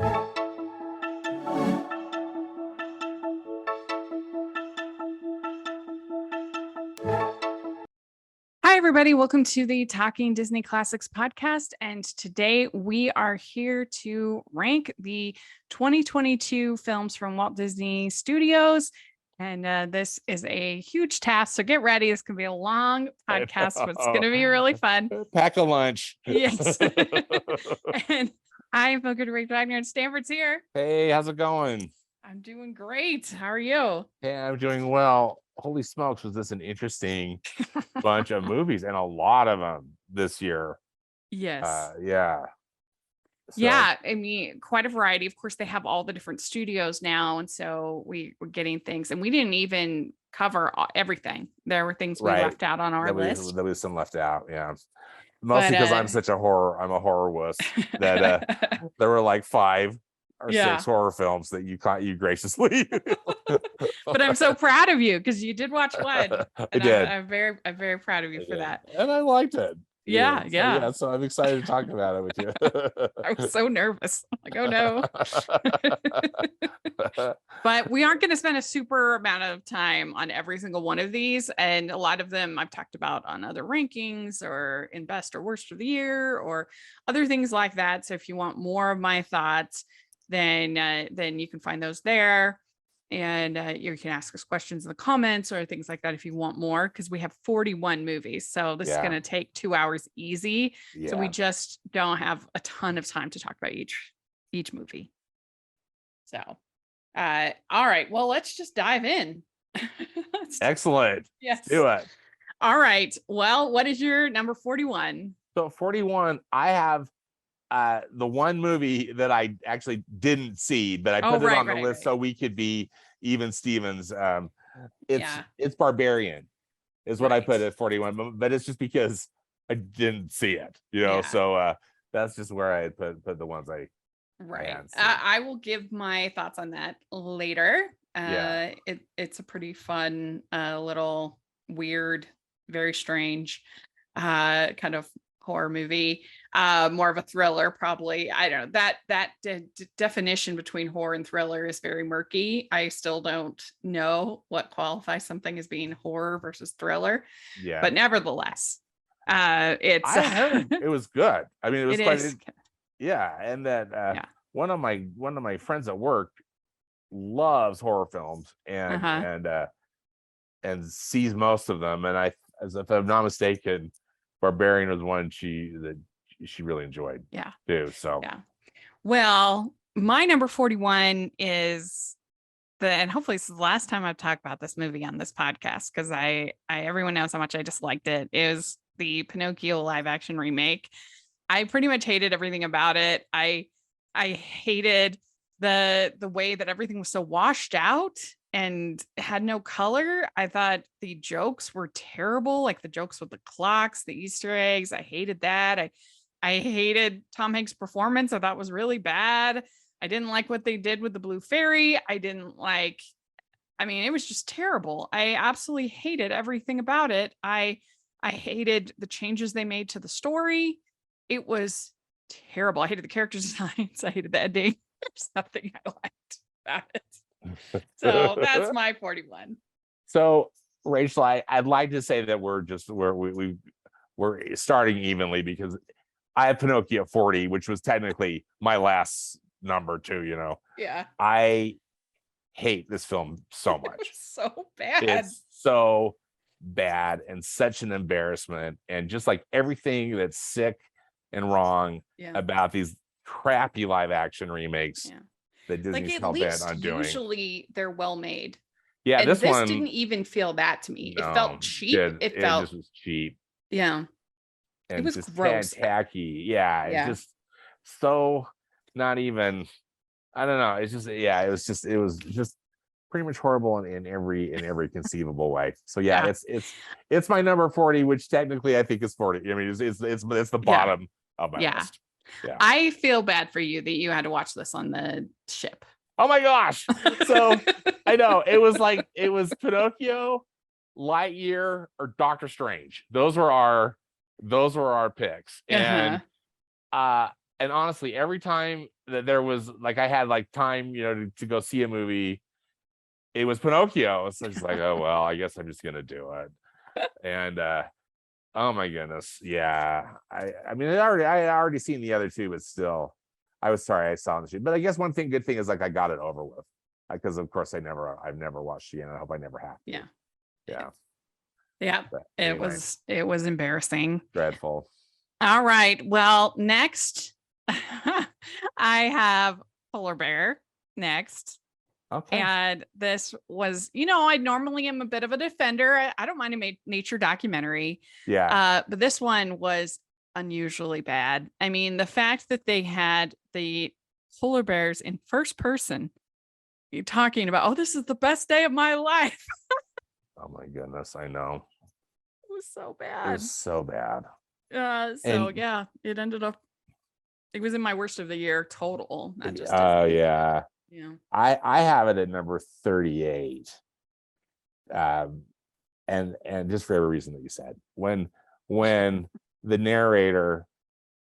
Hi, everybody. Welcome to the Talking Disney Classics podcast. And today we are here to rank the 2022 films from Walt Disney Studios. And this is a huge task. So get ready. This can be a long podcast, but it's going to be really fun. Pack a lunch. Yes. And I'm Mocha Rick Wagner, and Stanford's here. Hey, how's it going? I'm doing great. How are you? Hey, I'm doing well. Holy smokes, was this an interesting bunch of movies, and a lot of them this year. Yes. Yeah. Yeah, I mean, quite a variety. Of course, they have all the different studios now, and so we're getting things, and we didn't even cover everything. There were things we left out on our list. There was some left out, yeah. Mostly because I'm a horror wuss. That there were like 5 or 6 horror films that you graciously. But I'm so proud of you because you did watch one. I did. I'm very proud of you for that. And I liked it. Yeah. So I'm excited to talk about it with you. I was so nervous. Like, oh no. But we aren't going to spend a super amount of time on every single one of these. And a lot of them I've talked about on other rankings or in best or worst of the year or other things like that. So if you want more of my thoughts, then you can find those there. And you can ask us questions in the comments or things like that if you want more, because we have 41 movies. So this is going to take 2 hours easy. Yeah. So we just don't have a ton of time to talk about each movie. So, all right. Well, let's just dive in. Excellent. Yes. Let's do it. All right. Well, what is your number 41? So 41, I have the one movie that I actually didn't see, but I put it on the list so we could be even Stevens. It's Barbarian is what I put at 41, but it's just because I didn't see it, so that's just where I put the ones I I will give my thoughts on that later. It's a pretty fun little weird, very strange kind of horror movie, more of a thriller, probably. I don't know, that definition between horror and thriller is very murky. I still don't know what qualifies something as being horror versus thriller, but nevertheless, it was good. I mean, it was and that one of my friends at work loves horror films and sees most of them, and as if I'm not mistaken, Barbarian was one she really enjoyed. Too. So well, my number 41 is and hopefully this is the last time I've talked about this movie on this podcast, because I everyone knows how much I disliked it. It was the Pinocchio live action remake. I pretty much hated everything about it. I hated the way that everything was so washed out and had no color. I thought the jokes were terrible, like the jokes with the clocks, the Easter eggs. I hated that. I hated Tom Hanks' performance. I thought was really bad. I didn't like what they did with the Blue Fairy. It was just terrible. I absolutely hated everything about it. I hated the changes they made to the story. It was terrible. I hated the character designs. I hated the ending. There's nothing I liked about it. So that's my 41. So Rachel, I'd like to say that we're starting evenly, because I have Pinocchio at 40, which was technically my last number too. I hate this film so much. So bad. It's so bad and such an embarrassment, and just like everything that's sick and wrong about these crappy live action remakes that Disney's hell bent on doing. Usually they're well made. Yeah, and this one didn't even feel that to me. No, it felt cheap. It just was cheap. Yeah. And it was just gross. Tacky. Yeah. Just so not even. I don't know. It's just it was just pretty much horrible in every conceivable way. So it's my number 40, which technically I think is 40. I mean, it's the bottom of my list. Yeah. I feel bad for you that you had to watch this on the ship. Oh my gosh. So I know it was Pinocchio, Lightyear, or Doctor Strange. Those were our picks. And honestly, every time there was like I had like time, to go see a movie. It was Pinocchio. So it's like, oh well, I guess I'm just gonna do it. And oh my goodness, yeah. I mean, I had already seen the other two, but still, I was sorry I saw the. But I guess good thing is like I got it over with, because of course I've never watched it, and I hope I never have to. Yeah. But it anyway, was embarrassing. Dreadful. All right. Well, next I have Polar Bear next. Okay. And this was, I normally am a bit of a defender. I don't mind a nature documentary. Yeah. But this one was unusually bad. I mean, the fact that they had the polar bears in first person, you're talking about, oh, this is the best day of my life. Oh my goodness, I know. It was so bad. It was so bad. Yeah, it ended up, it was in my worst of the year total, not just yeah. Yeah. I have it at number 38. And just for every reason that you said. When the narrator,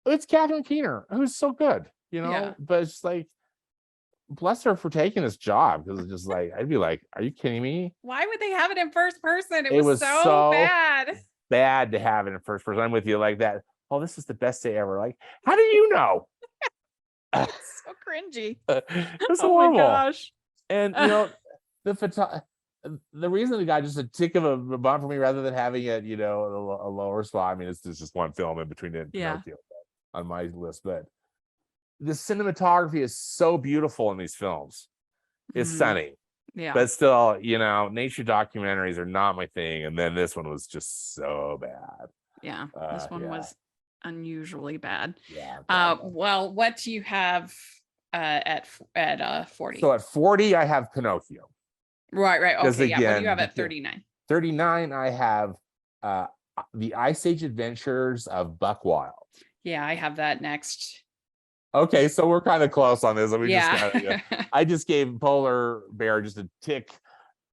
it's Catherine Keener, who's so good, but it's like, bless her for taking this job, because it's just like, I'd be like, are you kidding me? Why would they have it in first person? It was so bad to have it in first person. I'm with you like that. Oh, this is the best day ever. Like, how do you know? It's so cringy. It's horrible. My gosh. And the reason it got just a tick of a bump for me, rather than having it, a lower spot. I mean, it's just one film in between it Pinocchio on my list, but the cinematography is so beautiful in these films. It's stunning. Yeah. But still, nature documentaries are not my thing. And then this one was just so bad. Yeah. This one was unusually bad. Yeah. Well, what do you have at 40? So at 40, I have Pinocchio. Right. Okay. Again, what do you have at 39? 39, I have the Ice Age Adventures of Buck Wild. Yeah, I have that next. Okay, so we're kind of close on this. I just gave Polar Bear just a tick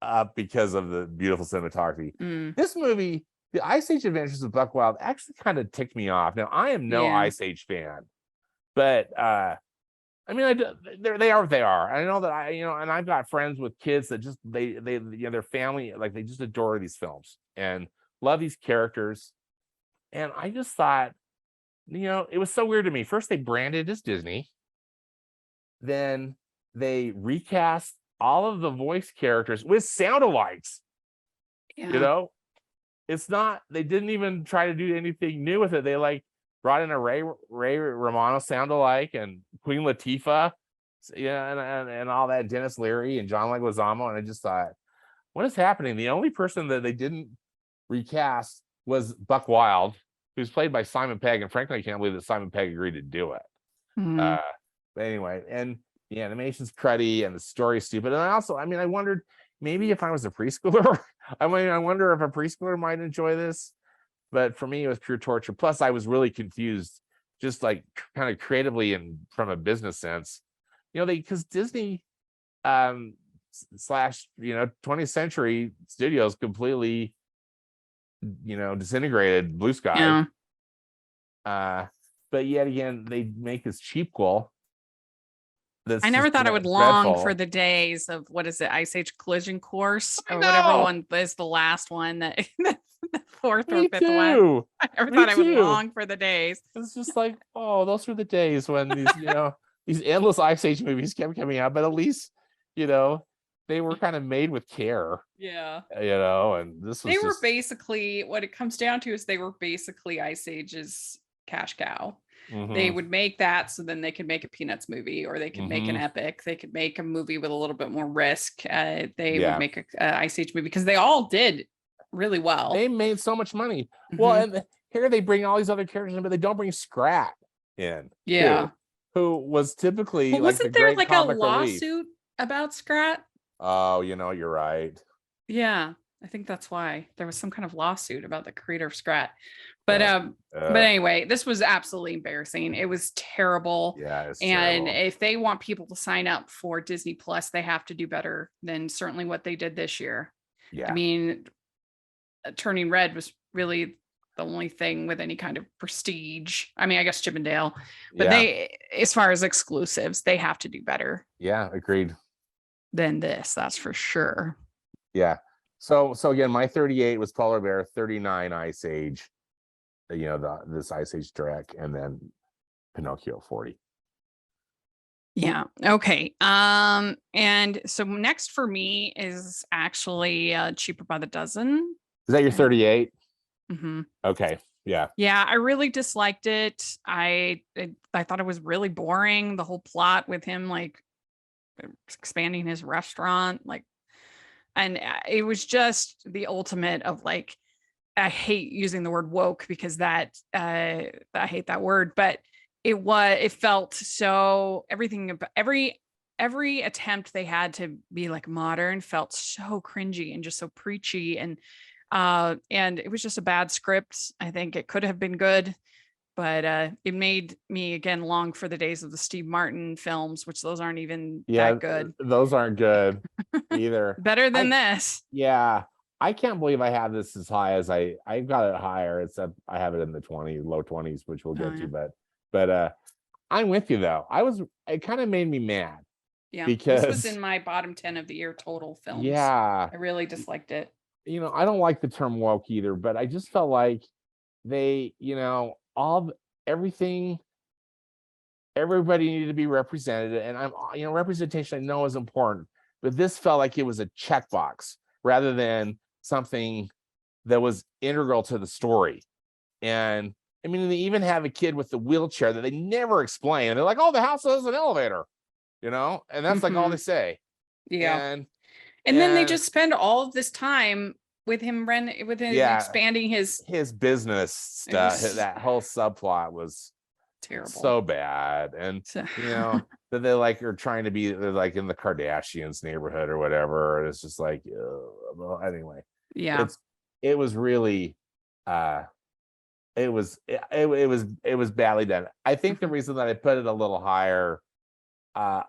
up because of the beautiful cinematography. This movie, the Ice Age Adventures of Buck Wild, actually kind of ticked me off. Now, I am no Ice Age fan, but I mean, they are what they are. I know that and I've got friends with kids that just they their family, like, they just adore these films and love these characters. And I just thought, it was so weird to me. First, they branded as Disney. Then they recast all of the voice characters with sound alikes. Yeah. It's not, they didn't even try to do anything new with it. They brought in a Ray Romano sound alike, and Queen Latifah, and all that, Dennis Leary and John Leguizamo. And I just thought, what is happening? The only person that they didn't recast was Buck Wild, who's played by Simon Pegg, and frankly, I can't believe that Simon Pegg agreed to do it. But anyway, and the animation's cruddy and the story's stupid. And I wondered, maybe if I was a preschooler, I wonder if a preschooler might enjoy this. But for me, it was pure torture. Plus, I was really confused, just like kind of creatively and from a business sense, because Disney / 20th Century Studios completely disintegrated Blue Sky. But yet again, they make this cheapquel. I never thought I would long for the days of, what is it, Ice Age Collision Course, or whatever one is the last one, that the fourth or fifth one. I never thought I would long for the days. It's just like, oh, those were the days when these these endless Ice Age movies kept coming out, but at least they were kind of made with care. Yeah. And this was, they were basically, what it comes down to is they were basically Ice Age's cash cow. They would make that so then they could make a Peanuts movie, or they could make an epic. They could make a movie with a little bit more risk. They would make a Ice Age movie, because they all did really well. They made so much money. Well, and here they bring all these other characters in, but they don't bring Scrat in. Yeah. Who was typically wasn't there like a lawsuit about Scrat? Oh, you're right. Yeah, I think that's why there was some kind of lawsuit about the creator of Scrat. But anyway, this was absolutely embarrassing. It was terrible. Yeah, it's and terrible. If they want people to sign up for Disney Plus, they have to do better than certainly what they did this year. Yeah. I mean, Turning Red was really the only thing with any kind of prestige. I mean, I guess Chip and Dale, but they, as far as exclusives, they have to do better. Yeah, agreed. Than this, that's for sure. Yeah. So again, my 38 was Polar Bear, 39 Ice Age, this Ice Age Drek, and then Pinocchio 40. Yeah. Okay. And so next for me is actually Cheaper by the Dozen. Is that your 38? Mm-hmm. Okay. Yeah. Yeah, I really disliked it. I thought it was really boring. The whole plot with him like expanding his restaurant, like, and it was just the ultimate of like, I hate using the word woke because that I hate that word, but it felt so, everything about every attempt they had to be like modern felt so cringy and just so preachy, and it was just a bad script. I think it could have been good, but it made me again long for the days of the Steve Martin films, which those aren't even that good. Those aren't good either. Better than this. Yeah. I can't believe I have this as high as I've got it higher. Except I have it in the low 20s, which we'll get to, but I'm with you though. It kind of made me mad. Yeah, because this was in my bottom 10 of the year total films. Yeah. I really disliked it. I don't like the term woke either, but I just felt like they, everything, everybody needed to be represented. And representation I know is important, but this felt like it was a checkbox rather than something that was integral to the story. And I mean, they even have a kid with the wheelchair that they never explain. And they're like, oh, the house has an elevator, and that's like all they say. Yeah. And then they just spend all of this time with him expanding his business stuff. That whole subplot was terrible, so bad. And that they like are trying to be, they're like in the Kardashians neighborhood or whatever. And it's just like, well, anyway. Yeah. It was really it was badly done. I think the reason that I put it a little higher, I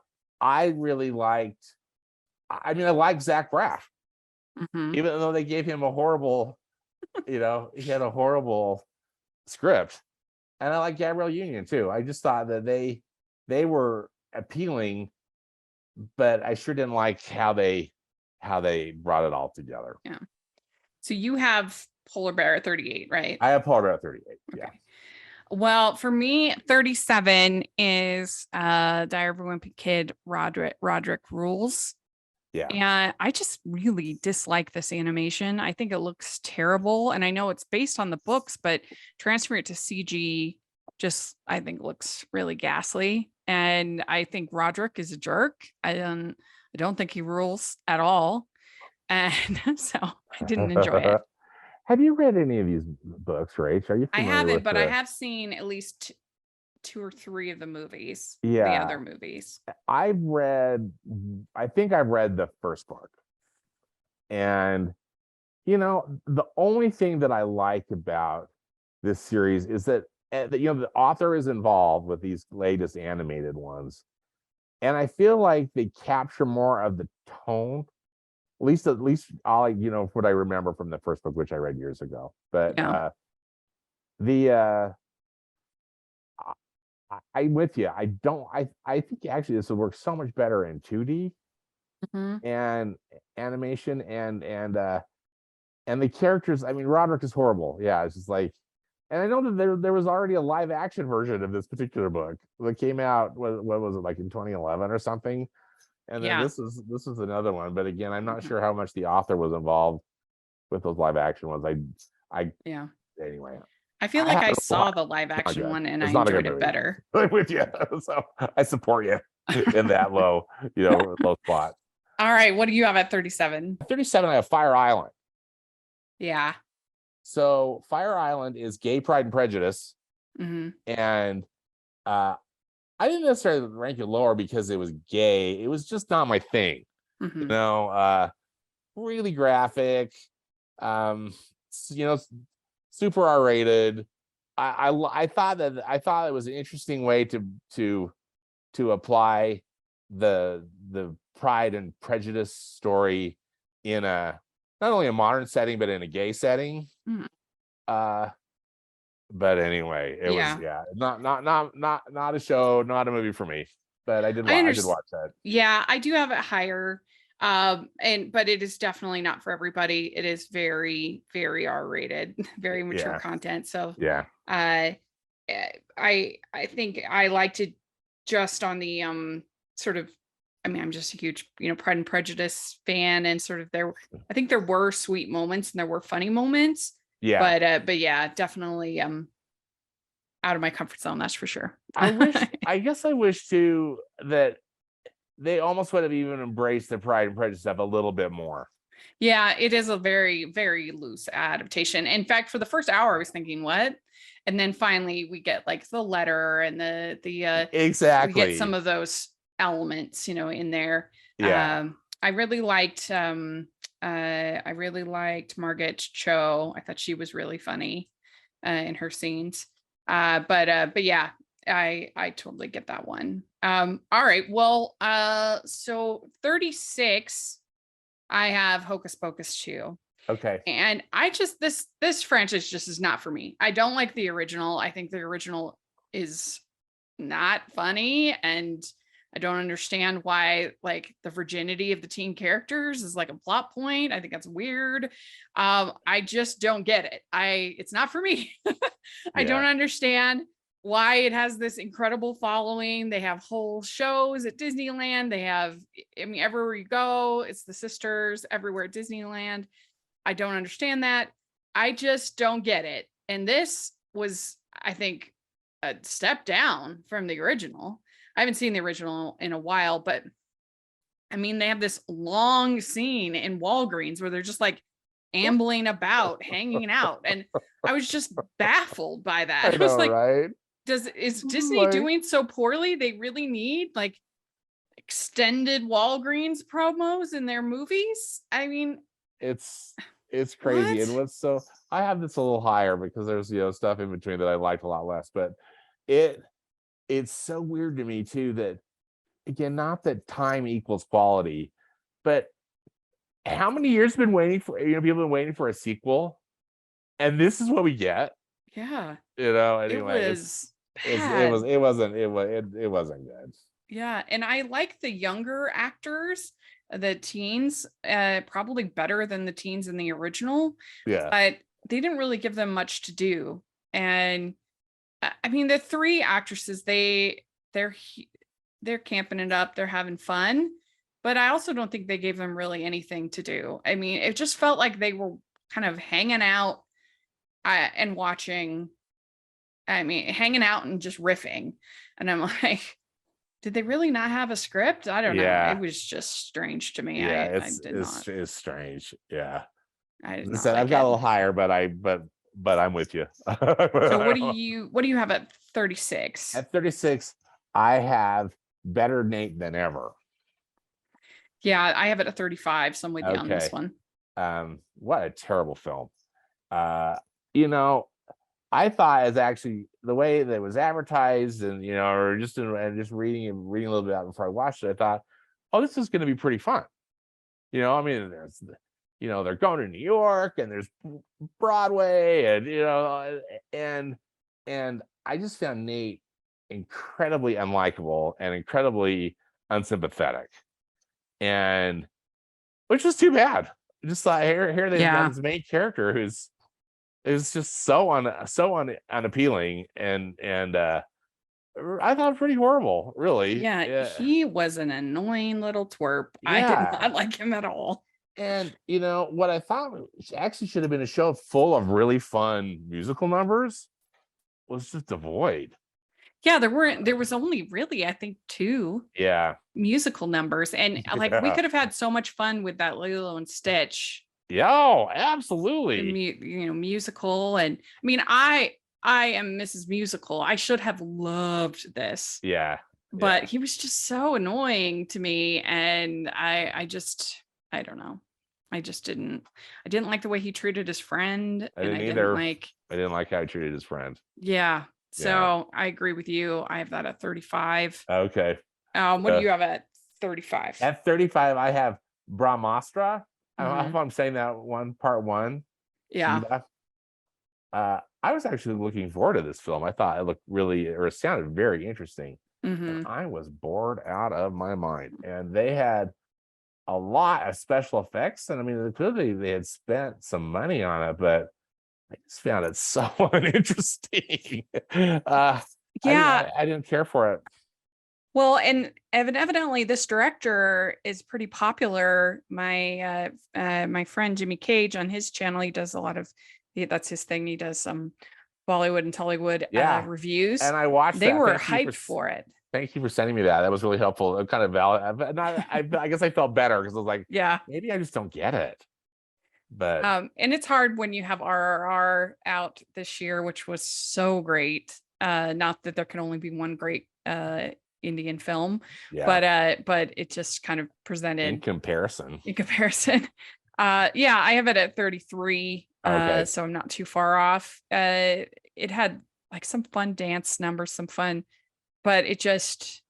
really liked, I liked Zach Braff. Even though they gave him a horrible, he had a horrible script. And I like Gabrielle Union too. I just thought that they were appealing, but I sure didn't like how they brought it all together. Yeah. So you have Polar Bear at 38, right? I have Polar Bear at 38. Okay. Yeah. Well, for me, 37 is Diary of a Wimpy Kid, Roderick Rules. Yeah. And I just really dislike this animation. I think it looks terrible. And I know it's based on the books, but transferring it to CG just, I think, looks really ghastly. And I think Roderick is a jerk. I don't think he rules at all. And so I didn't enjoy it. Have you read any of these books, Rach? Are you familiar I haven't, but I have seen at least 2 or 3 of the movies. Yeah. The other movies. I think I've read the first book. And, the only thing that I like about this series is that, the author is involved with these latest animated ones. And I feel like they capture more of the tone. At least all what I remember from the first book, which I read years ago. But I'm with you. I think actually this would work so much better in 2D and animation and the characters. I mean, Roderick is horrible. Yeah, it's just like, and I know that there was already a live action version of this particular book that came out. What was it, like in 2011 or something? And then this is another one, but again, I'm not sure how much the author was involved with those live action ones. Anyway. I feel like I saw the live action one and I enjoyed it better. I'm with you, so I support you in that low spot. All right, what do you have at 37? 37, I have Fire Island. Yeah. So Fire Island is Gay Pride and Prejudice, and I didn't necessarily rank it lower because it was gay. It was just not my thing. Really graphic, super R-rated. I thought it was an interesting way to apply the Pride and Prejudice story in not only a modern setting but in a gay setting. But anyway, it was not a show, not a movie for me. But I did watch that. Yeah, I do have it higher. But it is definitely not for everybody. It is very, very R-rated, very mature content. So yeah. I think I liked it just on the sort of, I mean, I'm just a huge, Pride and Prejudice fan, and sort of I think there were sweet moments and there were funny moments. Yeah. But yeah, definitely out of my comfort zone, that's for sure. I guess I wish too that they almost would have even embraced the Pride and Prejudice stuff a little bit more. Yeah, it is a very, very loose adaptation. In fact, for the first hour, I was thinking, what? And then finally we get like the letter and the exactly, we get some of those elements, in there. Yeah. I really liked Margaret Cho. I thought she was really funny in her scenes. But yeah, I totally get that one. All right. Well, so 36, I have Hocus Pocus 2. Okay. And I just this franchise just is not for me. I don't like the original. I think the original is not funny, and I don't understand why like the virginity of the teen characters is like a plot point. I think that's weird. I just don't get it. It's not for me. I don't understand why it has this incredible following. They have whole shows at Disneyland. They have, I mean, everywhere you go, it's the sisters everywhere at Disneyland. I don't understand that. I just don't get it. And this was, I think, a step down from the original. I haven't seen the original in a while, but I mean, they have this long scene in Walgreens where they're just like ambling about, hanging out. And I was just baffled by that. I was like, right? Is Disney doing so poorly? They really need like extended Walgreens promos in their movies. I mean, it's crazy. What? And what's so I have this a little higher because there's stuff in between that I liked a lot less, but it's so weird to me too that, again, not that time equals quality, but how many years been waiting for people been waiting for a sequel, and this is what we get. Yeah. Anyway, it wasn't good. Yeah, and I like the younger actors, the teens, probably better than the teens in the original. Yeah. But they didn't really give them much to do. And I mean, the three actresses, they're camping it up, they're having fun, but I also don't think they gave them really anything to do. I mean, it just felt like they were kind of hanging out and watching. I mean, hanging out and just riffing. And I'm like, did they really not have a script? I don't know. It was just strange to me. Yeah, it's strange. Yeah. I've got a little higher, but I'm with you. So what do you have at 36? At 36, I have Better Nate Than Ever. Yeah, I have it at 35, so I'm with you on this one. What a terrible film. I thought as actually the way that it was advertised and or just reading a little bit out before I watched it, I thought, oh, this is going to be pretty fun. I mean, there's they're going to New York and there's Broadway and and I just found Nate incredibly unlikable and incredibly unsympathetic, and which was too bad. Just like here they have this main character who's just so unappealing and I thought it was pretty horrible, really. Yeah, he was an annoying little twerp. I did not like him at all. And what I thought actually should have been a show full of really fun musical numbers was just devoid. Yeah, there was only really, I think, 2 musical numbers, and like we could have had so much fun with that Lilo and Stitch. Yeah, absolutely. Musical, and I mean, I am Mrs. Musical. I should have loved this. Yeah. But he was just so annoying to me, and I don't know. I didn't like the way he treated his friend. I didn't like how he treated his friend. Yeah. So I agree with you. I have that at 35. Okay. What do you have at 35? At 35, I have Brahmastra. I don't know if I'm saying that part one. Yeah. I I was actually looking forward to this film. I thought it looked really, or it sounded very interesting. And I was bored out of my mind. And they had a lot of special effects. And I mean, clearly they had spent some money on it, but I just found it so uninteresting. Yeah. I didn't care for it. Well, and evidently this director is pretty popular. My friend Jimmy Cage on his channel, he does a lot of, that's his thing. He does some Bollywood and Tollywood reviews. And I watched they were hyped for it. Thank you for sending me that. That was really helpful. Kind of valid. I guess I felt better because I was like, yeah, maybe I just don't get it. But and it's hard when you have RRR out this year, which was so great. Not that there can only be one great Indian film, but it just kind of presented in comparison. Yeah, I have it at 33. Okay. So I'm not too far off. It had like some fun dance numbers, some fun, but it just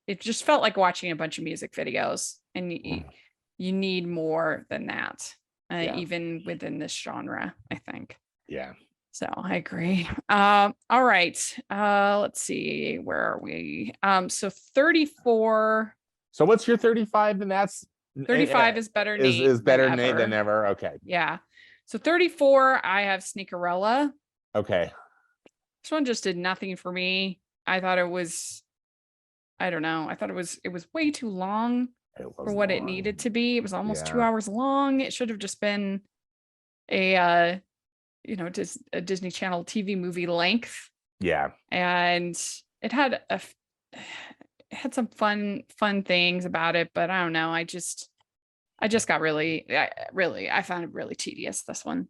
felt like watching a bunch of music videos, and you need more than that, even within this genre, I think. Yeah. So I agree. All right. Let's see. Where are we? So 34. So what's your 35? And that's 35 is better Nate. Is better Nate than ever. Okay. Yeah. So 34, I have Sneakerella. Okay. This one just did nothing for me. I thought it was, I don't know. I thought it was way too long for what it needed to be. It was almost 2 hours long. It should have just been a Disney Channel TV movie length. Yeah. And it had some fun things about it, but I don't know. I just got I found it really tedious, this one.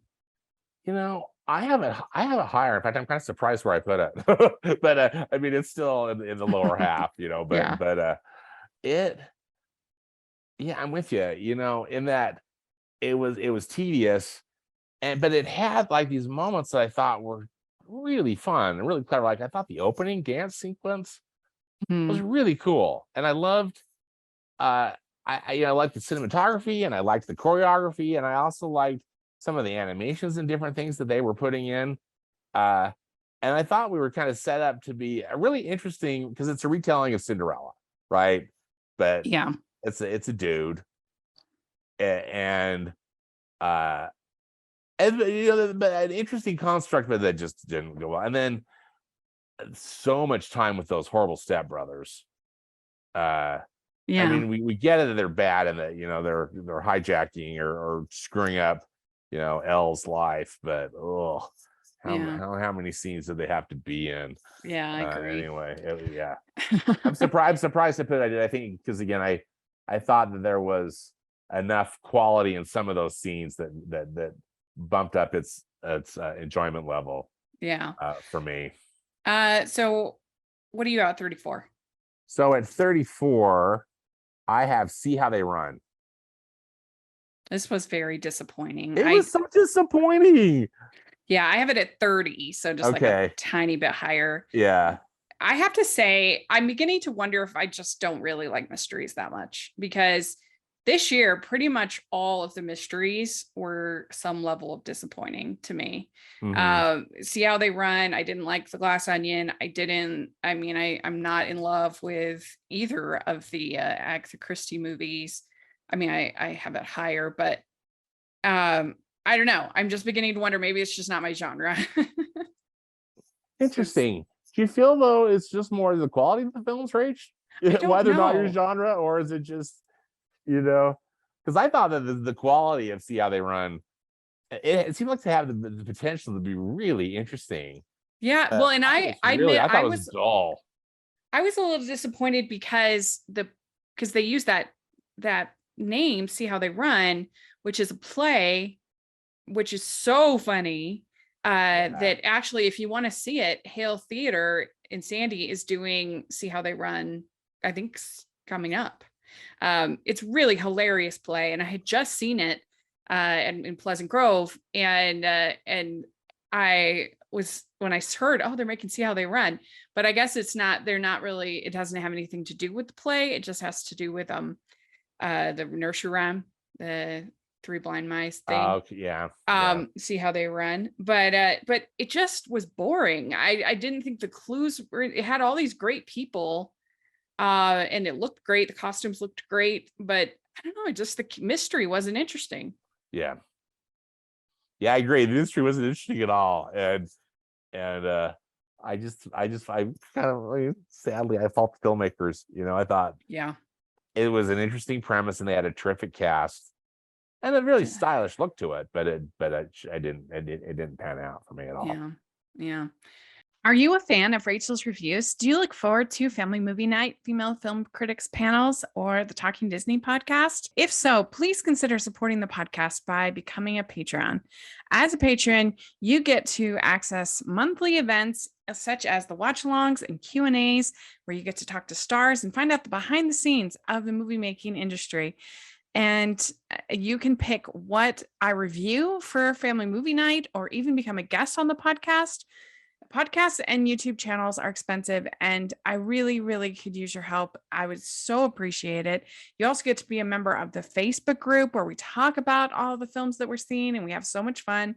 I have it higher. In fact, I'm kind of surprised where I put it. But I mean, it's still in the lower half, I'm with you, in that it was tedious. But it had like these moments that I thought were really fun and really clever. Like I thought the opening dance sequence was really cool, and I loved. I liked the cinematography, and I liked the choreography, and I also liked some of the animations and different things that they were putting in. And I thought we were kind of set up to be a really interesting, because it's a retelling of Cinderella, right? But yeah, it's a dude, and an interesting construct, but that just didn't go well. And then so much time with those horrible stepbrothers. I mean, we get it that they're bad and that they're hijacking or screwing up Elle's life, but how many scenes did they have to be in? Yeah, I agree. Anyway, I'm surprised to put it. I did. I think because again, I thought that there was enough quality in some of those scenes that bumped up its enjoyment level. For me. So what do you got at 34? So at 34, I have See How They Run. This was very disappointing. It was so disappointing. Yeah, I have it at 30, so just like a tiny bit higher. Yeah. I have to say, I'm beginning to wonder if I just don't really like mysteries that much, because this year, pretty much all of the mysteries were some level of disappointing to me. See How They Run. I didn't like The Glass Onion. I'm not in love with either of the Agatha Christie movies. I mean, I have it higher, but I don't know. I'm just beginning to wonder, maybe it's just not my genre. Interesting. Do you feel though it's just more the quality of the films, Rach? Why they're not your genre, or is it just because I thought that the quality of See How They Run, it seemed like to have the potential to be really interesting. Yeah, well, and I thought it was dull. I was a little disappointed because they use that name, See How They Run, which is a play, which is so funny. That actually, if you want to see it, Hale Theater in Sandy is doing See How They Run, I think, coming up. It's really hilarious play, and I had just seen it in Pleasant Grove, and I was, when I heard, they're making See How They Run, but I guess they're not really, it doesn't have anything to do with the play. It just has to do with the nursery rhyme, the Three Blind Mice thing. Okay, yeah. See how they run. But it just was boring. I didn't think the clues were, it had all these great people. And it looked great. The costumes looked great, but I don't know, just the mystery wasn't interesting. Yeah, I agree. The mystery wasn't interesting at all, and I kind of, sadly, I fault the filmmakers. I thought it was an interesting premise, and they had a terrific cast and a really stylish look to it, but it didn't pan out for me at all. Yeah. Are you a fan of Rachel's Reviews? Do you look forward to Family Movie Night, Female Film Critics panels, or the Talking Disney podcast? If so, please consider supporting the podcast by becoming a Patreon. As a patron, you get to access monthly events such as the watch-alongs and Q&As, where you get to talk to stars and find out the behind the scenes of the movie making industry. And you can pick what I review for Family Movie Night, or even become a guest on the podcast. Podcasts and YouTube channels are expensive, and I really, really could use your help. I would so appreciate it. You also get to be a member of the Facebook group where we talk about all the films that we're seeing, and we have so much fun.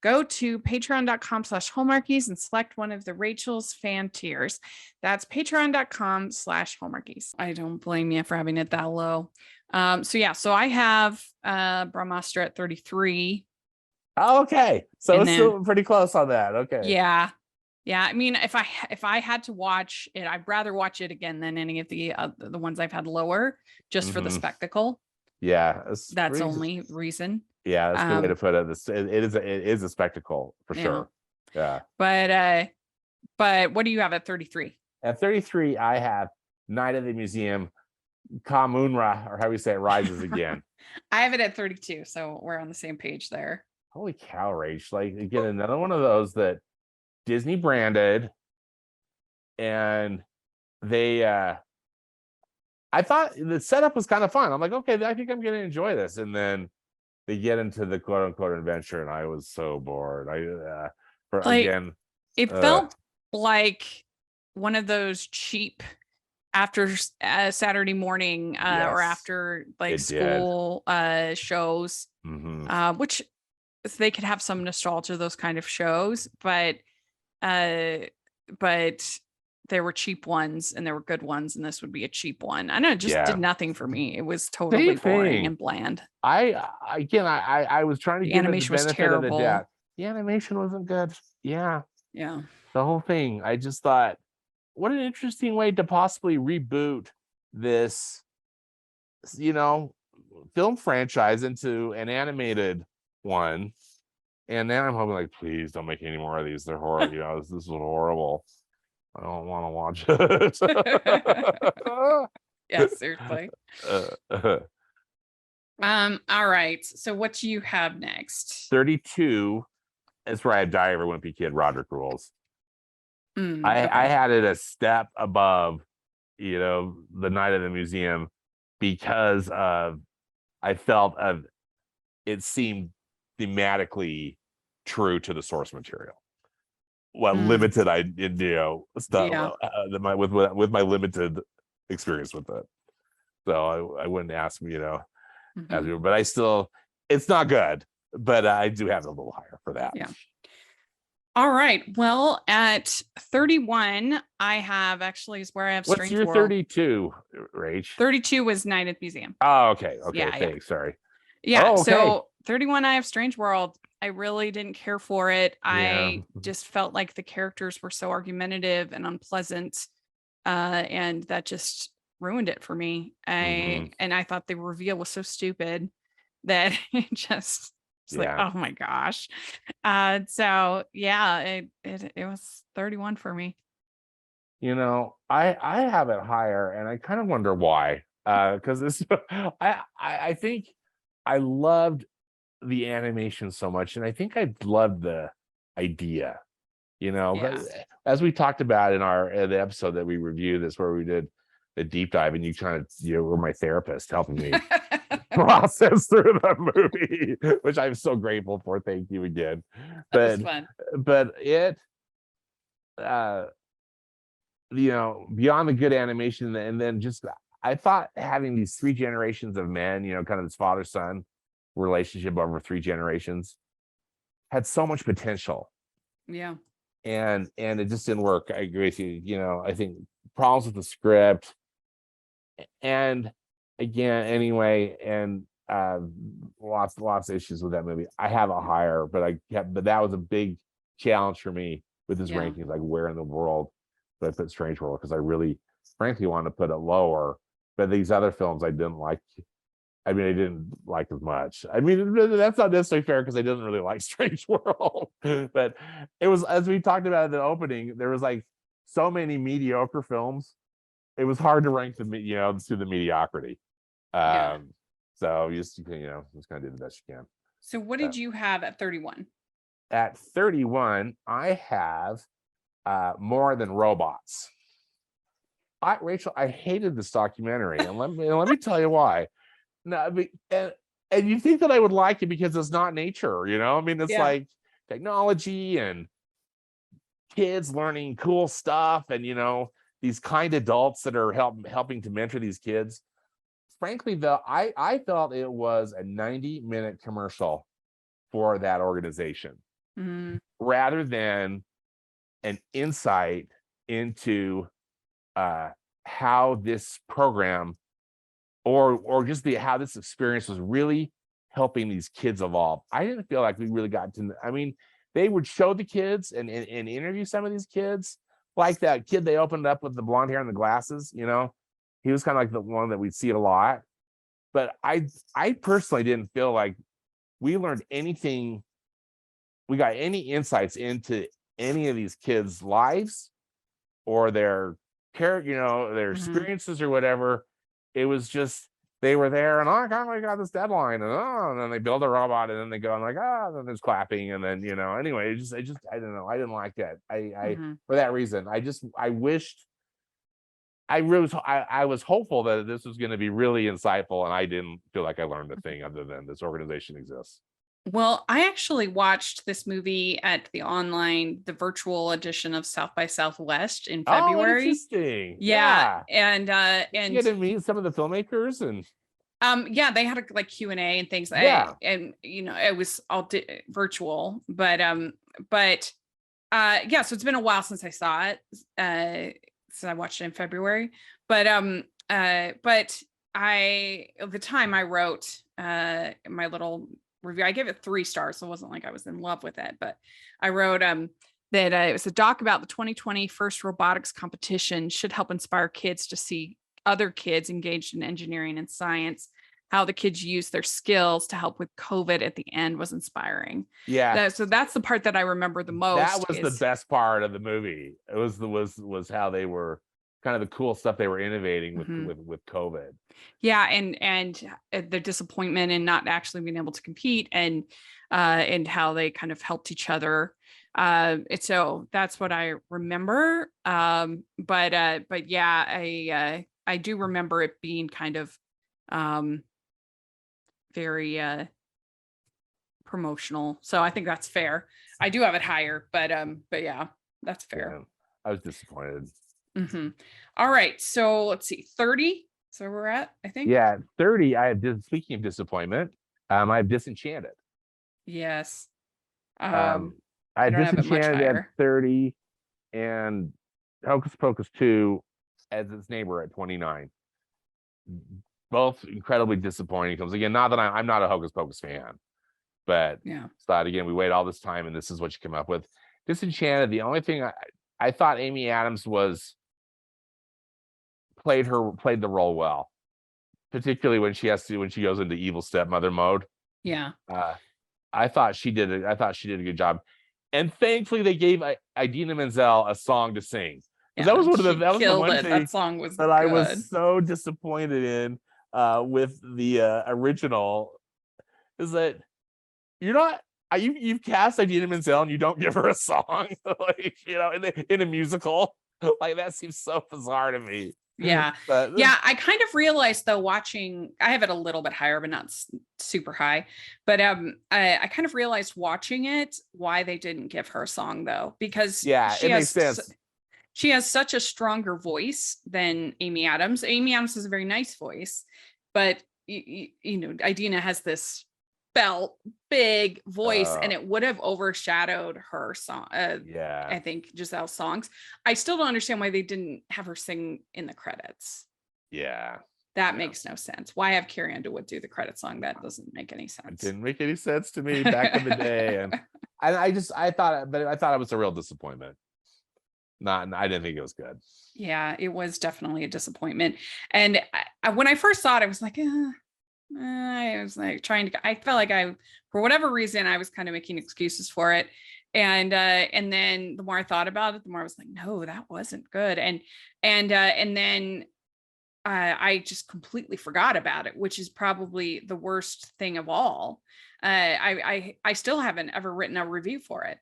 Go to patreon.com/Hallmarkies and select one of the Rachel's fan tiers. That's patreon.com/Hallmarkies. I don't blame you for having it that low. So I have Brahmastra at 33. Oh, okay. So it's still pretty close on that. Okay. Yeah. I mean, if I had to watch it, I'd rather watch it again than any of the ones I've had lower, just for the spectacle. Yeah. That's the only reason. Yeah, that's a good way to put it. It is a spectacle for sure. Yeah. But what do you have at 33? At 33, I have Night at the Museum, Ka-Mun-Ra, or how we say it, Rises Again. I have it at 32, so we're on the same page there. Holy cow, Rach. Like, again, another one of those that Disney branded, and they I thought the setup was kind of fun. I'm like, okay, I think I'm gonna enjoy this. And then they get into the quote unquote adventure, and I was so bored. It felt like one of those cheap after Saturday morning or after school shows, which they could have some nostalgia, those kind of shows, but there were cheap ones and there were good ones, and this would be a cheap one. I know, it just did nothing for me. It was totally boring and bland. I was trying to give it the benefit of the doubt. The animation wasn't good. Yeah. The whole thing. I just thought, what an interesting way to possibly reboot this, film franchise into an animated one. And then I'm hoping, like, please don't make any more of these. They're horrible. This is horrible. I don't want to watch it. Yeah, seriously. All right. So what do you have next? 32 is where I have Die Every Wimpy Kid, Roderick Rules. I had it a step above, the Night of the Museum, because of I felt it seemed thematically true to the source material. What limited stuff with my limited experience with it. So I wouldn't ask me, but it's not good, but I do have it a little higher for that. Yeah. All right. Well, at 31, I have is where I have Strange World. What's your 32, Rach? 32 was Night at the Museum. Oh, okay. Okay. Thanks. Sorry. Yeah. Oh, okay. So 31, I have Strange World. I really didn't care for it. I just felt like the characters were so argumentative and unpleasant. And that just ruined it for me. And I thought the reveal was so stupid that it just like, oh my gosh. So yeah, it was 31 for me. I have it higher, and I kind of wonder why. Because this I think I loved the animation so much, and I think I loved the idea, but as we talked about in the episode that we reviewed, this where we did the deep dive, and you kind of were my therapist helping me process through the movie, which I'm so grateful for. Thank you again. That was fun. But it beyond the good animation, and then just I thought having these three generations of men, kind of this father son relationship over 3 generations had so much potential. Yeah. And it just didn't work. I agree with you. You know, I think problems with the script, and again, anyway, and lots of issues with that movie. I have a higher, but that was a big challenge for me with this ranking. Like, where in the world did I put Strange World? Because I really, frankly, want to put it lower. But these other films I didn't like. I mean, I didn't like as much. I mean, that's not necessarily fair because I didn't really like Strange World. But it was, as we talked about in the opening, there was like so many mediocre films. It was hard to rank the through the mediocrity. So you just kind of do the best you can. So what did you have at 31? At 31, I have More Than Robots. Rachel, I hated this documentary, and let me tell you why. No, and you think that I would like it because it's not nature, I mean, it's like technology and kids learning cool stuff, and these kind adults that are helping to mentor these kids. Frankly, though, I felt it was a 90-minute commercial for that organization, rather than an insight into how this program or just how this experience was really helping these kids evolve. I didn't feel like we really got to. I mean, they would show the kids and interview some of these kids, like that kid they opened up with the blonde hair and the glasses. He was kind of like the one that we'd see a lot. But I personally didn't feel like we learned anything. We got any insights into any of these kids' lives or their character, their experiences or whatever. It was just they were there, and we got this deadline, and then they build a robot, and then they go and then there's clapping, and then anyway, I don't know, I didn't like that. I for that reason, I wished. I was hopeful that this was going to be really insightful, and I didn't feel like I learned a thing other than this organization exists. Well, I actually watched this movie at the virtual edition of South by Southwest in February. Oh, interesting. Yeah. And you get to meet some of the filmmakers and they had a Q&A and things. It was all virtual, but so it's been a while since I saw it. So I watched it in February, but at the time I wrote my little review. I gave it 3 stars, so it wasn't like I was in love with it, but I wrote that it was a doc about the 2020 FIRST robotics competition should help inspire kids to see other kids engaged in engineering and science. How the kids use their skills to help with COVID at the end was inspiring. Yeah. So that's the part that I remember the most. That was the best part of the movie. It was how they were kind of the cool stuff they were innovating with COVID. Yeah, and the disappointment in not actually being able to compete, and how they kind of helped each other. So that's what I remember. But yeah, I do remember it being kind of very promotional. So I think that's fair. I do have it higher, but yeah, that's fair. Yeah, I was disappointed. All right, so let's see, 30. So we're at, I think. Yeah, 30. Speaking of disappointment, I have Disenchanted. Yes. I have Disenchanted at 30, and Hocus Pocus 2 as its neighbor at 29. Both incredibly disappointing films. Again, not that I'm not a Hocus Pocus fan, but thought again, we wait all this time and this is what you come up with. Disenchanted, the only thing I thought Amy Adams played the role well, particularly when she goes into evil stepmother mode. Yeah. I thought she did a good job, and thankfully they gave Idina Menzel a song to sing. That was the one thing that song was that good. I was so disappointed in with the original, is that you've cast Idina Menzel and you don't give her a song, in a musical. Like, that seems so bizarre to me. Yeah. I kind of realized, though, watching, I have it a little bit higher, but not super high. But I kind of realized watching it why they didn't give her a song, though, because it makes sense. She has such a stronger voice than Amy Adams. Amy Adams has a very nice voice, but Idina has this belt, big voice, and it would have overshadowed her song. I think Giselle's songs. I still don't understand why they didn't have her sing in the credits. That makes no sense. Why have Carrie Underwood do the credit song? That doesn't make any sense. It didn't make any sense to me back in the day, and I thought it was a real disappointment. I didn't think it was good. Yeah, it was definitely a disappointment. And when I first saw it, I was like, I felt like for whatever reason, I was kind of making excuses for it. And then the more I thought about it, the more I was like, no, that wasn't good. And then I just completely forgot about it, which is probably the worst thing of all. I still haven't ever written a review for it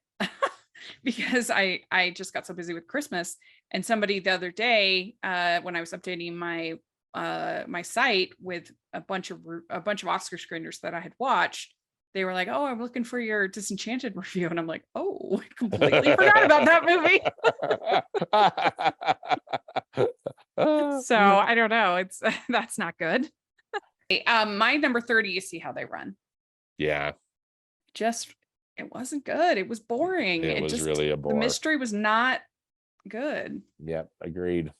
because I just got so busy with Christmas. And somebody the other day, when I was updating my my site with a bunch of Oscar screeners that I had watched, they were like, "Oh, I'm looking for your Disenchanted review," and I'm like, "Oh, I completely forgot about that movie." So I don't know. That's not good. My number 30. You see how they run? Yeah. It wasn't good. It was boring. It was really a bore. The mystery was not good. Yep, agreed.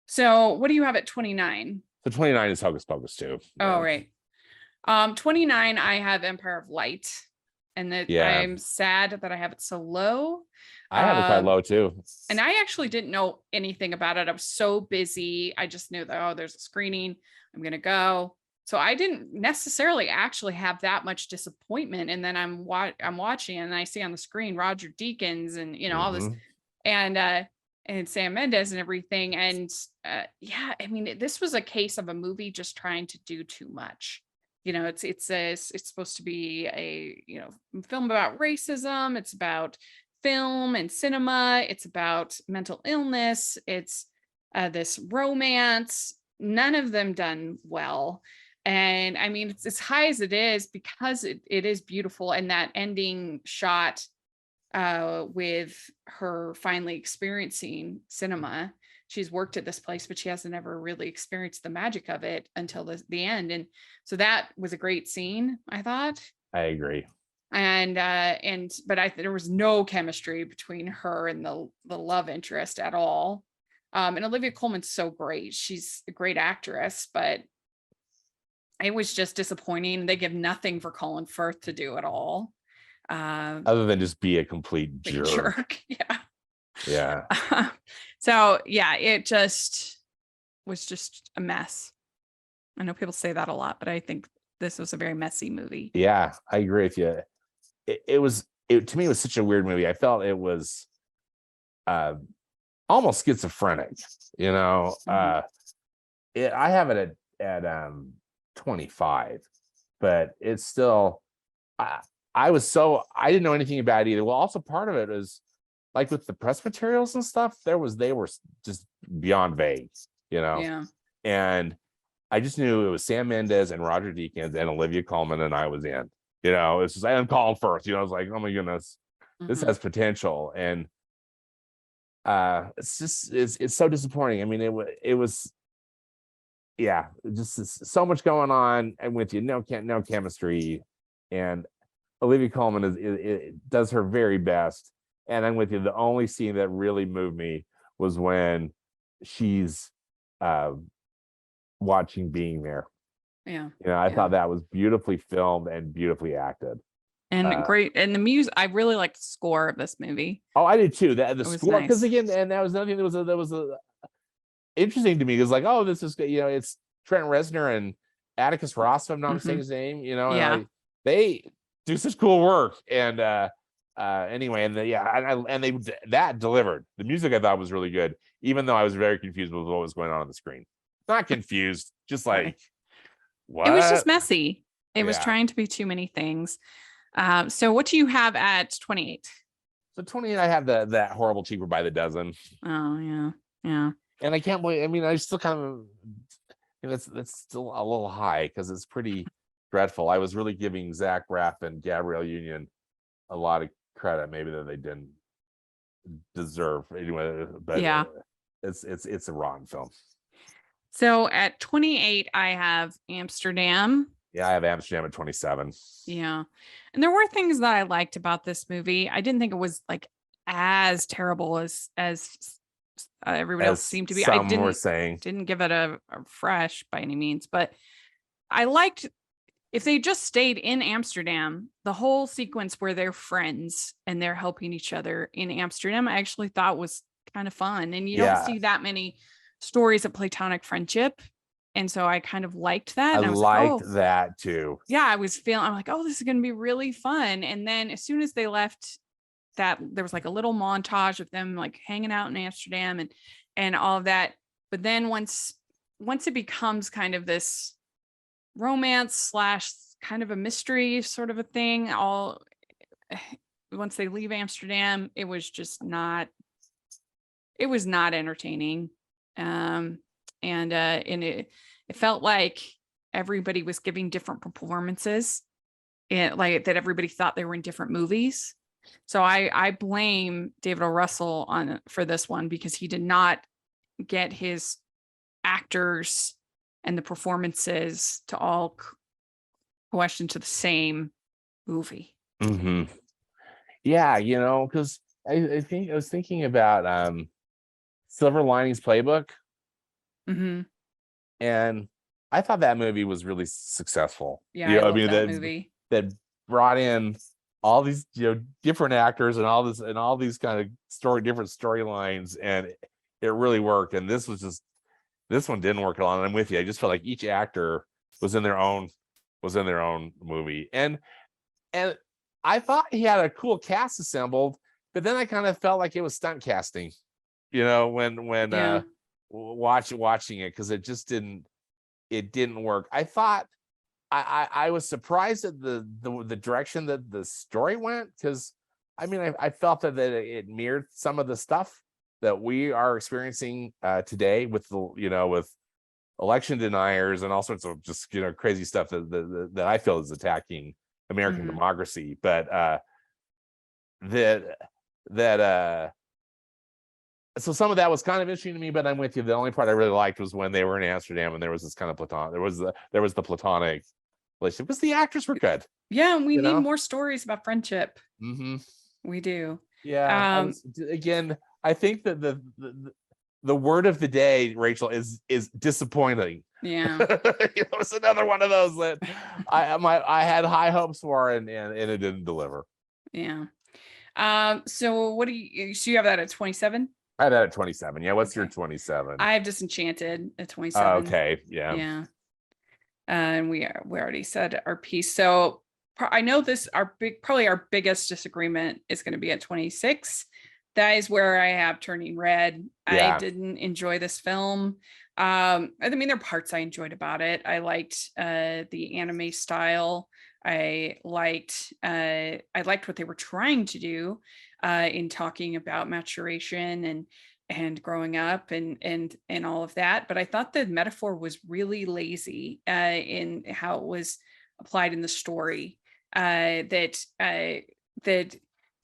So what do you have at 29? So 29 is Hocus Pocus 2. Oh, right. 29, I have Empire of Light, and that I'm sad that I have it so low. I have it quite low too. And I actually didn't know anything about it. I was so busy. I just knew that, there's a screening. I'm going to go. So I didn't necessarily actually have that much disappointment. And then I'm watching and I see on the screen Roger Deakins and, all this and Sam Mendes and everything. And I mean, this was a case of a movie just trying to do too much. It's supposed to be a, film about racism. It's about film and cinema. It's about mental illness. It's this romance, none of them done well. And I mean, it's as high as it is because it is beautiful. And that ending shot with her finally experiencing cinema. She's worked at this place, but she hasn't ever really experienced the magic of it until the end. And so that was a great scene, I thought. I agree. But there was no chemistry between her and the love interest at all. And Olivia Colman's so great. She's a great actress, but it was just disappointing. They give nothing for Colin Firth to do at all. Other than just be a complete jerk. Yeah. So it just was just a mess. I know people say that a lot, but I think this was a very messy movie. Yeah, I agree with you. To me, it was such a weird movie. I felt it was almost schizophrenic, I have it at 25, but it's still, I didn't know anything about it either. Well, also part of it is like with the press materials and stuff, they were just beyond vague, and I just knew it was Sam Mendes and Roger Deakins and Olivia Colman, and I was in. It's just, and Colin Firth. I was like, oh my goodness, this has potential, and it's so disappointing. I mean, it was, just so much going on, and with no chemistry, and Olivia Colman does her very best. And I'm with you. The only scene that really moved me was when she's watching Being There. Yeah. I thought that was beautifully filmed and beautifully acted. And great. And the music, I really liked the score of this movie. Oh, I did too. The score, because again, and that was another thing that was interesting to me. Because this is, it's Trent Reznor and Atticus Ross, if I'm not mistaken his name, and they do such cool work. And anyway, and that delivered. The music I thought was really good, even though I was very confused with what was going on the screen. Not confused, just like what? It was just messy. It was trying to be too many things. So what do you have at 28? So 28, I have that horrible Cheaper by the Dozen. Oh yeah. And I can't believe. I mean, I still kind of. That's still a little high because it's pretty dreadful. I was really giving Zach Braff and Gabrielle Union a lot of credit, maybe that they didn't deserve anyway. But it's a rotten film. So at 28, I have Amsterdam. Yeah, I have Amsterdam at 27. Yeah. And there were things that I liked about this movie. I didn't think it was like as terrible as everybody else seemed to be. Some were saying. Didn't give it a fresh by any means, but I liked if they just stayed in Amsterdam, the whole sequence where they're friends and they're helping each other in Amsterdam, I actually thought was kind of fun. And you don't see that many stories of platonic friendship. And so I kind of liked that. I was liked that too. Yeah, I'm like, oh, this is going to be really fun. And then as soon as they left, that there was like a little montage of them like hanging out in Amsterdam and all of that. But then once it becomes kind of this romance / kind of a mystery sort of a thing, once they leave Amsterdam, it was not entertaining. And it felt like everybody was giving different performances, and like that everybody thought they were in different movies. So I blame David O. Russell for this one, because he did not get his actors and the performances to all coalesce into the same movie. Mm-hmm. Yeah, because I think I was thinking about Silver Linings Playbook. Mm-hmm. And I thought that movie was really successful. Yeah, I love that movie. That brought in all these different actors and all these kind of different storylines, and it really worked. And this one didn't work at all. And I'm with you. I just felt like each actor was in their own movie, and I thought he had a cool cast assembled, but then I kind of felt like it was stunt casting, when watching it, because it just didn't work. I thought I was surprised at the direction that the story went, because I felt that it mirrored some of the stuff that we are experiencing today with with election deniers and all sorts of just crazy stuff that I feel is attacking American democracy. But so some of that was kind of interesting to me, but I'm with you. The only part I really liked was when they were in Amsterdam and there was this kind of there was the platonic relationship, because the actors were good. Yeah, and we need more stories about friendship. Mm-hmm. We do. Yeah. Again, I think that the word of the day, Rachel, is disappointing. Yeah. It's another one of those that I had high hopes for, and it didn't deliver. Yeah. So you have that at 27? I had that at 27. Yeah. What's your 27? I have Disenchanted at 27. Okay. Yeah. Yeah. And we already said our piece. So I know probably our biggest disagreement is going to be at 26. That is where I have Turning Red. Yeah. I didn't enjoy this film. There are parts I enjoyed about it. I liked the anime style. I liked what they were trying to do in talking about maturation and growing up and all of that. But I thought the metaphor was really lazy in how it was applied in the story. That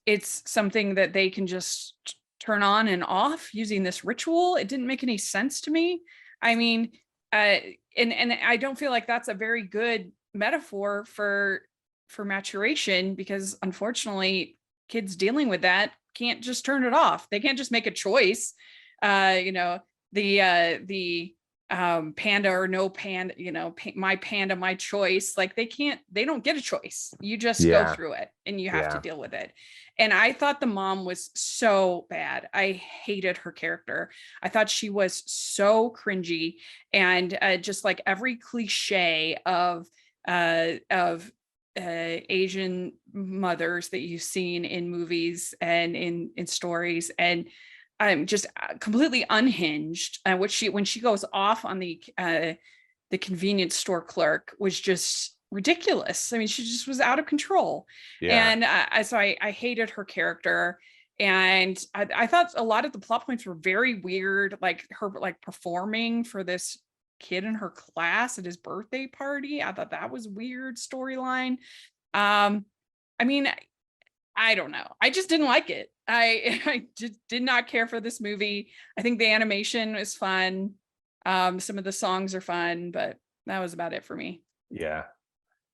it's something that they can just turn on and off using this ritual. It didn't make any sense to me. And I don't feel like that's a very good metaphor for maturation, because unfortunately kids dealing with that can't just turn it off. They can't just make a choice. The panda or no panda, my panda, my choice. Like they don't get a choice. You just go through it and you have to deal with it. And I thought the mom was so bad. I hated her character. I thought she was so cringy, and just like every cliche of Asian mothers that you've seen in movies and in stories, and I'm just completely unhinged. When she goes off on the convenience store clerk was just ridiculous. I mean, she just was out of control. And so I hated her character. And I thought a lot of the plot points were very weird, like her performing for this kid in her class at his birthday party. I thought that was weird storyline. I don't know. I just didn't like it. I did not care for this movie. I think the animation was fun. Some of the songs are fun, but that was about it for me. Yeah.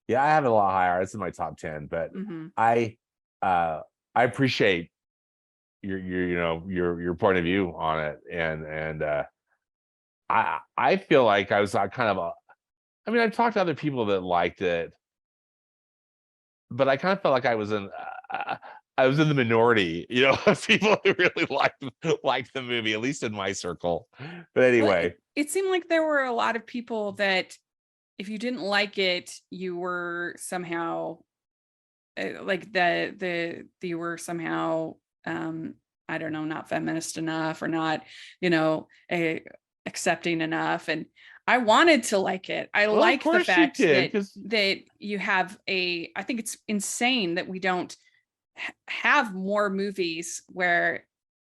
Yeah, I have it a lot higher. It's in my top 10, but I appreciate your point of view on it, and I feel like I was kind of I mean, I've talked to other people that liked it, but I kind of felt like I was in the minority, of people who really liked the movie, at least in my circle. But anyway, well, it seemed like there were a lot of people that if you didn't like it, you were somehow like you were somehow I don't know, not feminist enough or not, accepting enough. And I wanted to like it. I like the fact that you have I think it's insane that we don't have more movies where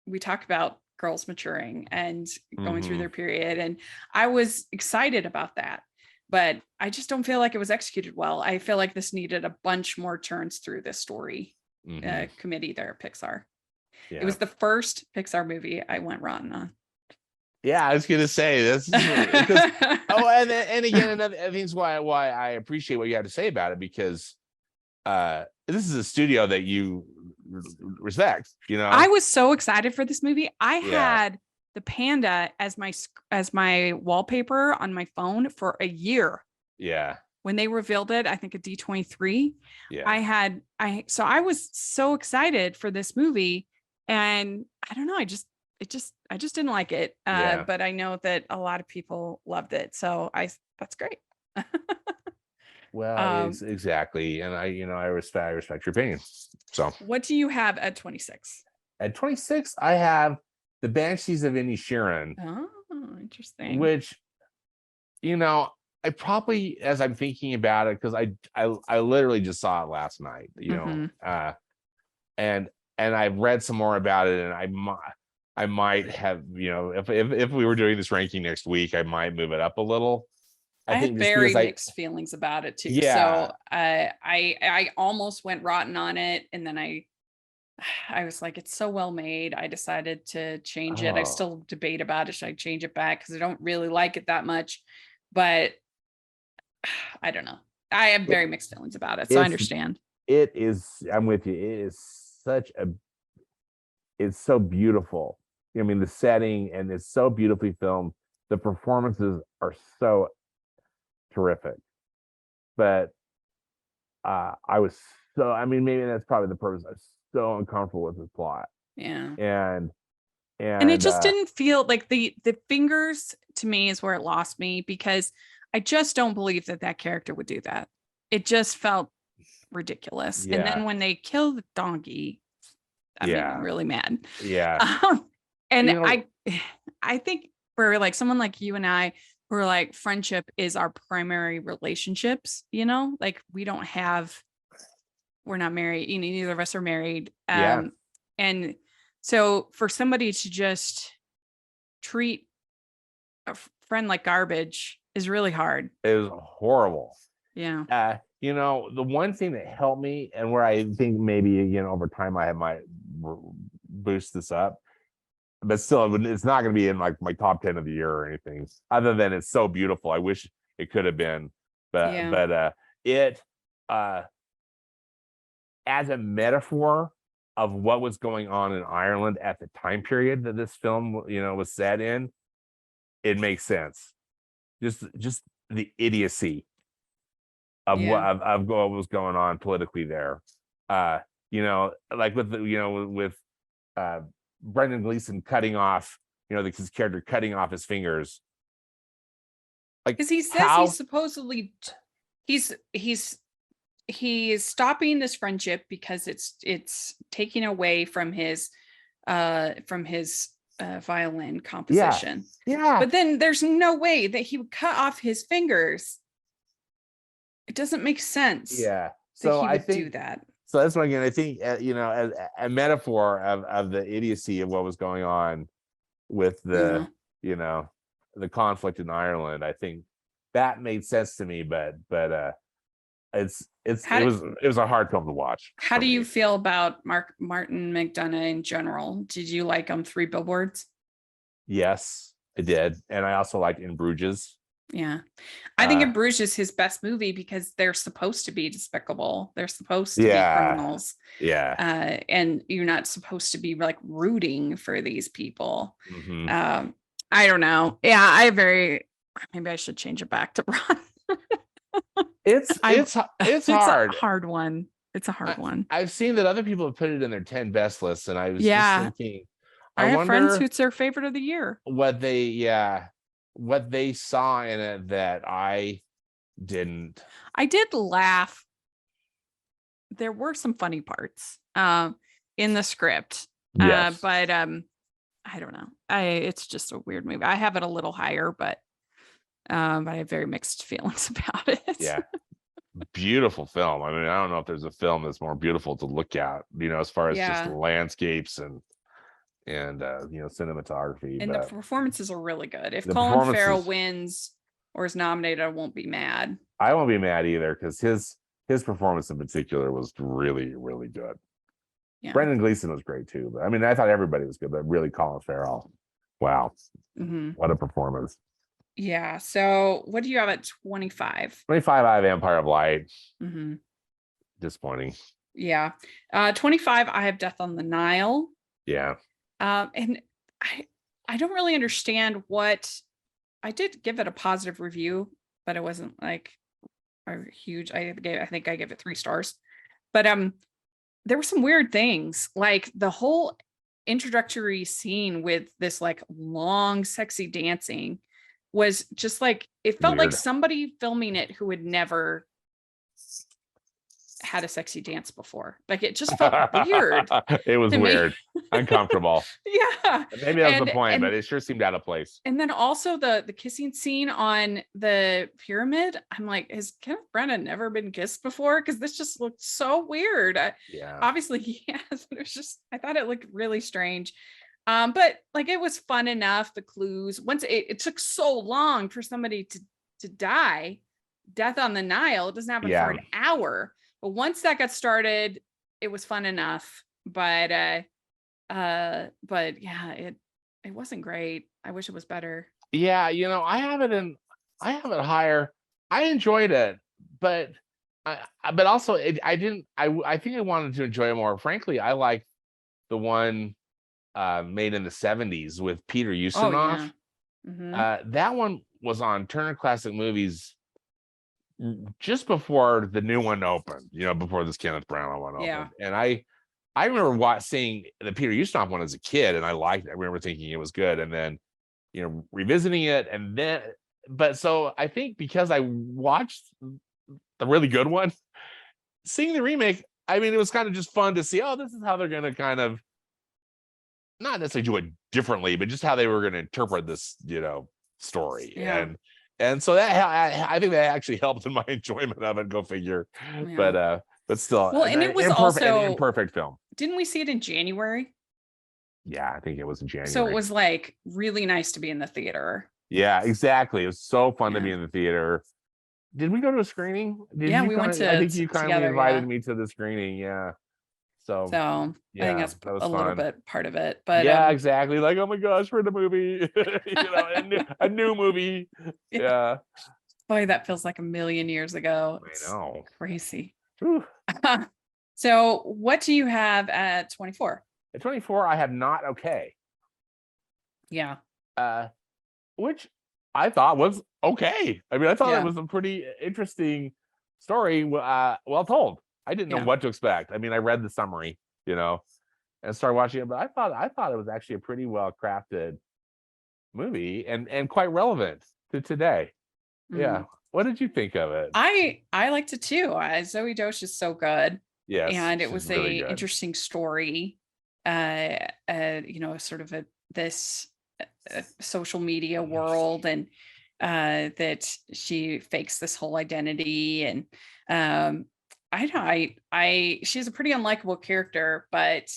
we talk about girls maturing and going through their period. And I was excited about that, but I just don't feel like it was executed well. I feel like this needed a bunch more turns through this story committee there at Pixar. Yeah. It was the first Pixar movie I went rotten on. Yeah, I was gonna say this because and again, another thing's why I appreciate what you have to say about it, because this is a studio that you respect. I was so excited for this movie. I had the panda as my wallpaper on my phone for a year. Yeah. When they revealed it, I think at D23, I was so excited for this movie, and I don't know, I just didn't like it. But I know that a lot of people loved it, so that's great. Well, exactly, and I respect your opinion. So, what do you have at 26? At 26, I have The Banshees of Inisherin. Oh, interesting. Which, I probably, as I'm thinking about it, because I literally just saw it last night, and I've read some more about it, and I might have, if we were doing this ranking next week, I might move it up a little. I had very mixed feelings about it too. Yeah. So I almost went rotten on it, and then I was like, it's so well made. I decided to change it. I still debate about it. Should I change it back? Because I don't really like it that much, but I don't know. I have very mixed feelings about it, so I understand. It is. I'm with you. It is it's so beautiful. I mean, the setting, and it's so beautifully filmed. The performances are so terrific. But I was maybe that's probably the purpose. I was so uncomfortable with the plot. Yeah. And it just didn't feel like the fingers, to me, is where it lost me, because I just don't believe that character would do that. It just felt ridiculous. Yeah. And then when they kill the donkey, that made me really mad. Yeah. And I think for like someone like you and I, who are like, friendship is our primary relationships, like we're not married, neither of us are married. And so for somebody to just treat a friend like garbage is really hard. It was horrible. Yeah. The one thing that helped me, and where I think maybe, over time I might boost this up, but still it's not going to be in like my top 10 of the year or anything, other than it's so beautiful. I wish it could have been, but it as a metaphor of what was going on in Ireland at the time period that this film, was set in, it makes sense. Just the idiocy of what was going on politically there. Like with Brendan Gleeson cutting off, his character cutting off his fingers. Like, because he says he's supposedly he's stopping this friendship because it's taking away from his violin composition. Yeah. But then there's no way that he would cut off his fingers. It doesn't make sense. Yeah. So I think do that. So that's why, again, I think, as a metaphor of the idiocy of what was going on with the, the conflict in Ireland, I think that made sense to me, but it was a hard film to watch. How do you feel about Martin McDonagh in general? Did you like 3 Billboards? Yes, I did. And I also liked In Bruges. Yeah. I think In Bruges is his best movie because they're supposed to be despicable. They're supposed to be criminals. Yeah. And you're not supposed to be like rooting for these people. Mm-hmm. I don't know. Yeah, maybe I should change it back to Ron. It's hard. It's a hard one. It's a hard one. I've seen that other people have put it in their 10 best lists, and I was just thinking, I have friends who's their favorite of the year. What they saw in it that I didn't. I did laugh. There were some funny parts in the script. Yes. But I don't know. It's just a weird movie. I have it a little higher, but I have very mixed feelings about it. Yeah. Beautiful film. I mean, I don't know if there's a film that's more beautiful to look at, as far as just the landscapes and cinematography. And the performances are really good. If Colin Farrell wins or is nominated, I won't be mad. I won't be mad either, because his performance in particular was really, really good. Yeah. Brendan Gleeson was great too, but I mean, I thought everybody was good, but really Colin Farrell. Wow. Mm-hmm. What a performance. Yeah. So what do you have at 25? 25, I have Empire of Light. Mm-hmm. Disappointing. Yeah. 25, I have Death on the Nile. Yeah. And I don't really understand I did give it a positive review, but it wasn't like a huge. I think I gave it 3 stars. But there were some weird things, like the whole introductory scene with this like long, sexy dancing was just like, it felt weird. Like somebody filming it who had never had a sexy dance before. Like it just felt weird. It was weird. Uncomfortable. Yeah. Maybe that was the point, but it sure seemed out of place. And then also the kissing scene on the pyramid. I'm like, has Kenneth Branagh never been kissed before? Because this just looked so weird. Yeah. Obviously he has, but it was just, I thought it looked really strange. But like it was fun enough. The clues, once it took so long for somebody to die. Death on the Nile, it doesn't happen for an hour. But once that got started, it was fun enough. But yeah, it wasn't great. I wish it was better. Yeah, I have it higher. I enjoyed it, but also I didn't. I think I wanted to enjoy it more. Frankly, I liked the one made in the 70s with Peter Ustinov. Oh, yeah. Mm-hmm. That one was on Turner Classic Movies just before the new one opened, before this Kenneth Branagh one opened. And I remember seeing the Peter Ustinov one as a kid, and I liked it. I remember thinking it was good, and then revisiting it, and then so I think because I watched the really good one, seeing the remake, I mean, it was kind of just fun to see, oh, this is how they're going to kind of not necessarily do it differently, but just how they were going to interpret this story. And so that, I think that actually helped in my enjoyment of it. Go figure. Yeah. But still, well, and it was also an imperfect film. Didn't we see it in January? Yeah, I think it was in January. So it was like really nice to be in the theater. Yeah, exactly. It was so fun to be in the theater. Did we go to a screening? We went to. I think you kindly invited me to the screening. Yeah. So I think that's a little bit part of it, but yeah, exactly. Like, oh my gosh, we're in a movie, a new movie. Yeah. Boy, that feels like a million years ago. I know. Crazy. So what do you have at 24? At 24, I have Not Okay. Yeah. Which I thought was okay. I mean, I thought it was a pretty interesting story, well told. I didn't know what to expect. I mean, I read the summary, and started watching it, but I thought it was actually a pretty well crafted movie and quite relevant to today. Mm-hmm. Yeah. What did you think of it? I liked it too. Zoe Deutsch is so good. Yes. And it was really a interesting story. Sort of this social media world, and that she fakes this whole identity, and she's a pretty unlikable character, but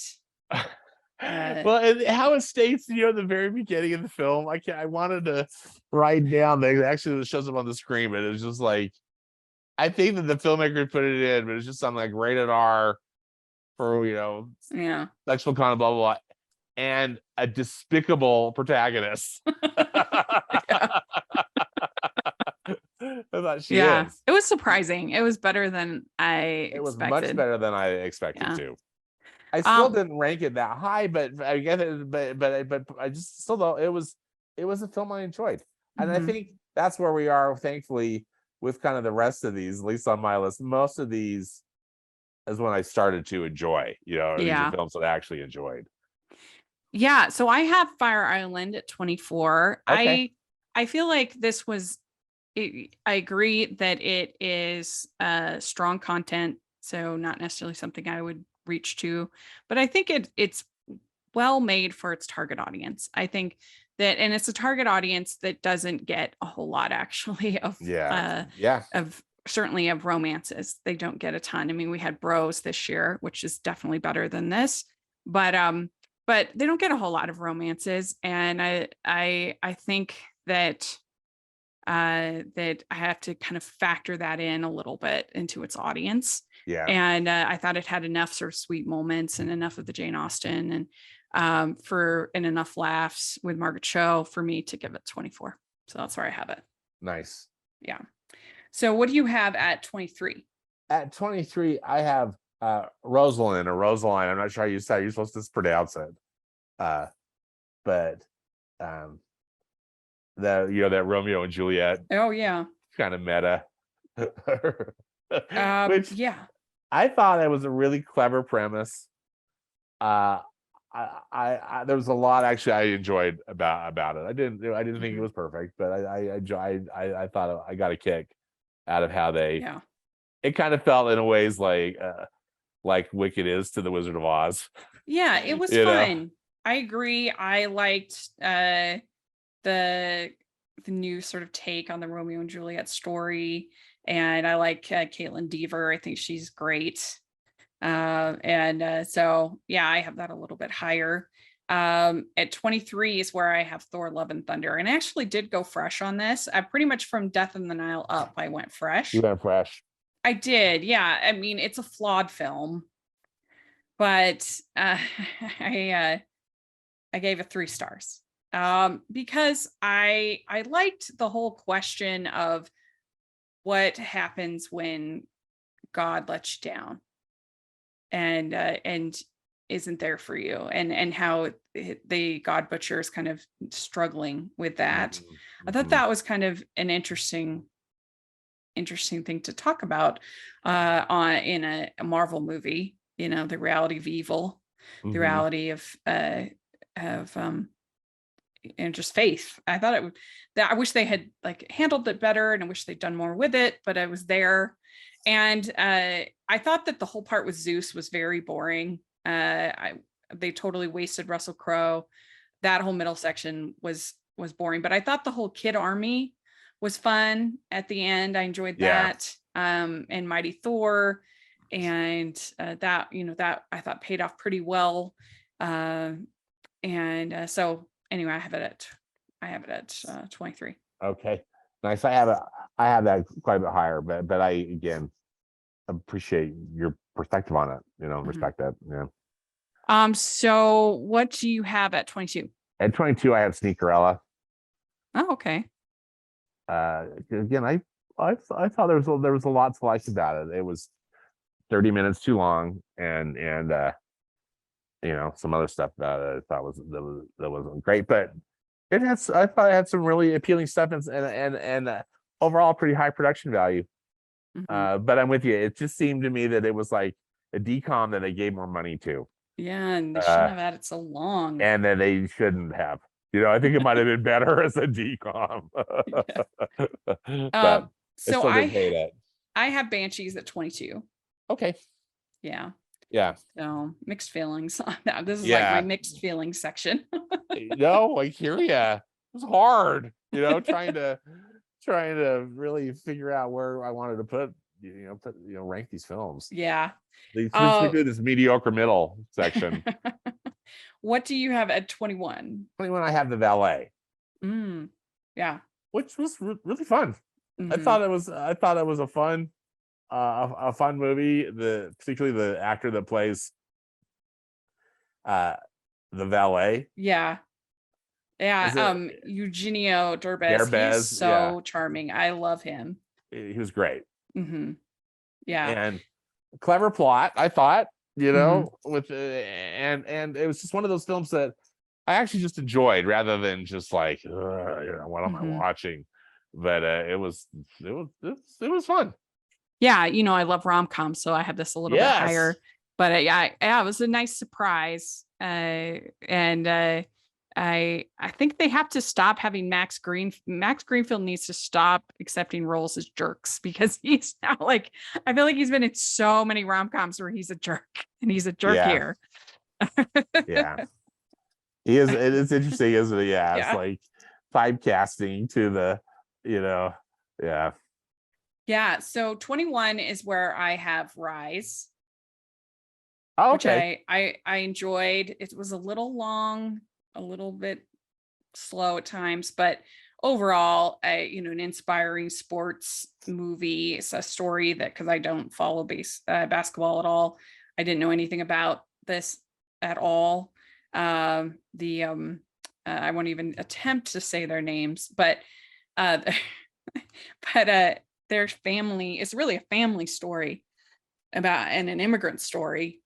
well, and how it states, at the very beginning of the film, I wanted to write down that actually it shows up on the screen, but it was just like, I think that the filmmaker put it in, but it's just something like rated R for sexual content, blah blah blah, and a despicable protagonist. I thought she is. It was surprising. It was better than I expected. It was much better than I expected to. I still didn't rank it that high, but I get it. But I just still though it was a film I enjoyed, and I think that's where we are. Thankfully, with kind of the rest of these, at least on my list, most of these is when I started to enjoy. These are films that I actually enjoyed. Yeah, so I have Fire Island at 24. Okay. I feel like this was. I agree that it is strong content, so not necessarily something I would reach to, but I think it's well made for its target audience. I think that, and it's a target audience that doesn't get a whole lot actually of of certainly of romances. They don't get a ton. I mean, we had Bros this year, which is definitely better than this, but they don't get a whole lot of romances, and I think that that I have to kind of factor that in a little bit into its audience. Yeah. And I thought it had enough sort of sweet moments and enough of the Jane Austen and enough laughs with Margaret Cho for me to give it 24. So that's where I have it. Nice. Yeah. So what do you have at 23? At 23, I have Rosalind or Rosaline. I'm not sure how you're supposed to pronounce it. But that Romeo and Juliet. Oh yeah. Kind of meta. Which I thought it was a really clever premise. I there was a lot actually I enjoyed about it. I didn't think it was perfect, but I thought I got a kick out of how they. Yeah. It kind of felt in a ways like Wicked is to the Wizard of Oz. Yeah, it was fun. I agree. I liked the new sort of take on the Romeo and Juliet story, and I like Caitlin Dever. I think she's great. So yeah, I have that a little bit higher. At 23 is where I have Thor: Love and Thunder, and I actually did go fresh on this. I pretty much from Death in the Nile up, I went fresh. You went fresh. I did, yeah. I mean, it's a flawed film, but I gave it 3 stars because I liked the whole question of what happens when God lets you down and isn't there for you, and how the God butcher is kind of struggling with that. I thought that was kind of an interesting thing to talk about in a Marvel movie. The reality of evil, the reality of and just faith. I thought I wish they had handled it better, and I wish they'd done more with it, but I was there. And I thought that the whole part with Zeus was very boring. They totally wasted Russell Crowe. That whole middle section was boring, but I thought the whole kid army was fun at the end. I enjoyed that. And Mighty Thor, and that I thought paid off pretty well. So anyway, I have it at 23. Okay, nice. I have that quite a bit higher, but I again appreciate your perspective on it. Respect that. Yeah. So what do you have at 22? At 22, I have Sneakerella. Oh, okay. Again, I thought there was a lot to like about it. It was 30 minutes too long, and some other stuff about it I thought that wasn't great, but I thought it had some really appealing stuff and overall pretty high production value. But I'm with you. It just seemed to me that it was like a DCOM that they gave more money to. Yeah, and they shouldn't have had it so long. And then they shouldn't have. I think it might have been better as a DCOM. But so I have Banshees at 22. Okay. Yeah. Yeah. So mixed feelings on that. This is like my mixed feelings section. No, I hear ya. It was hard, trying to really figure out where I wanted to put rank these films. Yeah. They do this mediocre middle section. What do you have at 21? 21, I have The Valet. Yeah. Which was really fun. I thought it was a fun movie. Particularly the actor that plays the valet. Yeah. Eugenio Derbez. He's so charming. I love him. he was great. Mm-hmm. Yeah. And clever plot, I thought, with and it was just one of those films that I actually just enjoyed rather than just like, what am I watching? But it was fun. Yeah, I love rom-coms, so I have this a little bit higher. But yeah, it was a nice surprise. And I think they have to stop having Max Greenfield needs to stop accepting roles as jerks, because he's now like, I feel like he's been in so many rom-coms where he's a jerk, and he's a jerk here. Yeah. He is. It's interesting, isn't it? Yeah. It's like typecasting to the, yeah. Yeah. So 21 is where I have Rise. Oh, okay. Which I enjoyed. It was a little long, a little bit slow at times, but overall, an inspiring sports movie. It's a story that, because I don't follow basketball at all, I didn't know anything about this at all. I won't even attempt to say their names, but their family is really a family story and an immigrant story.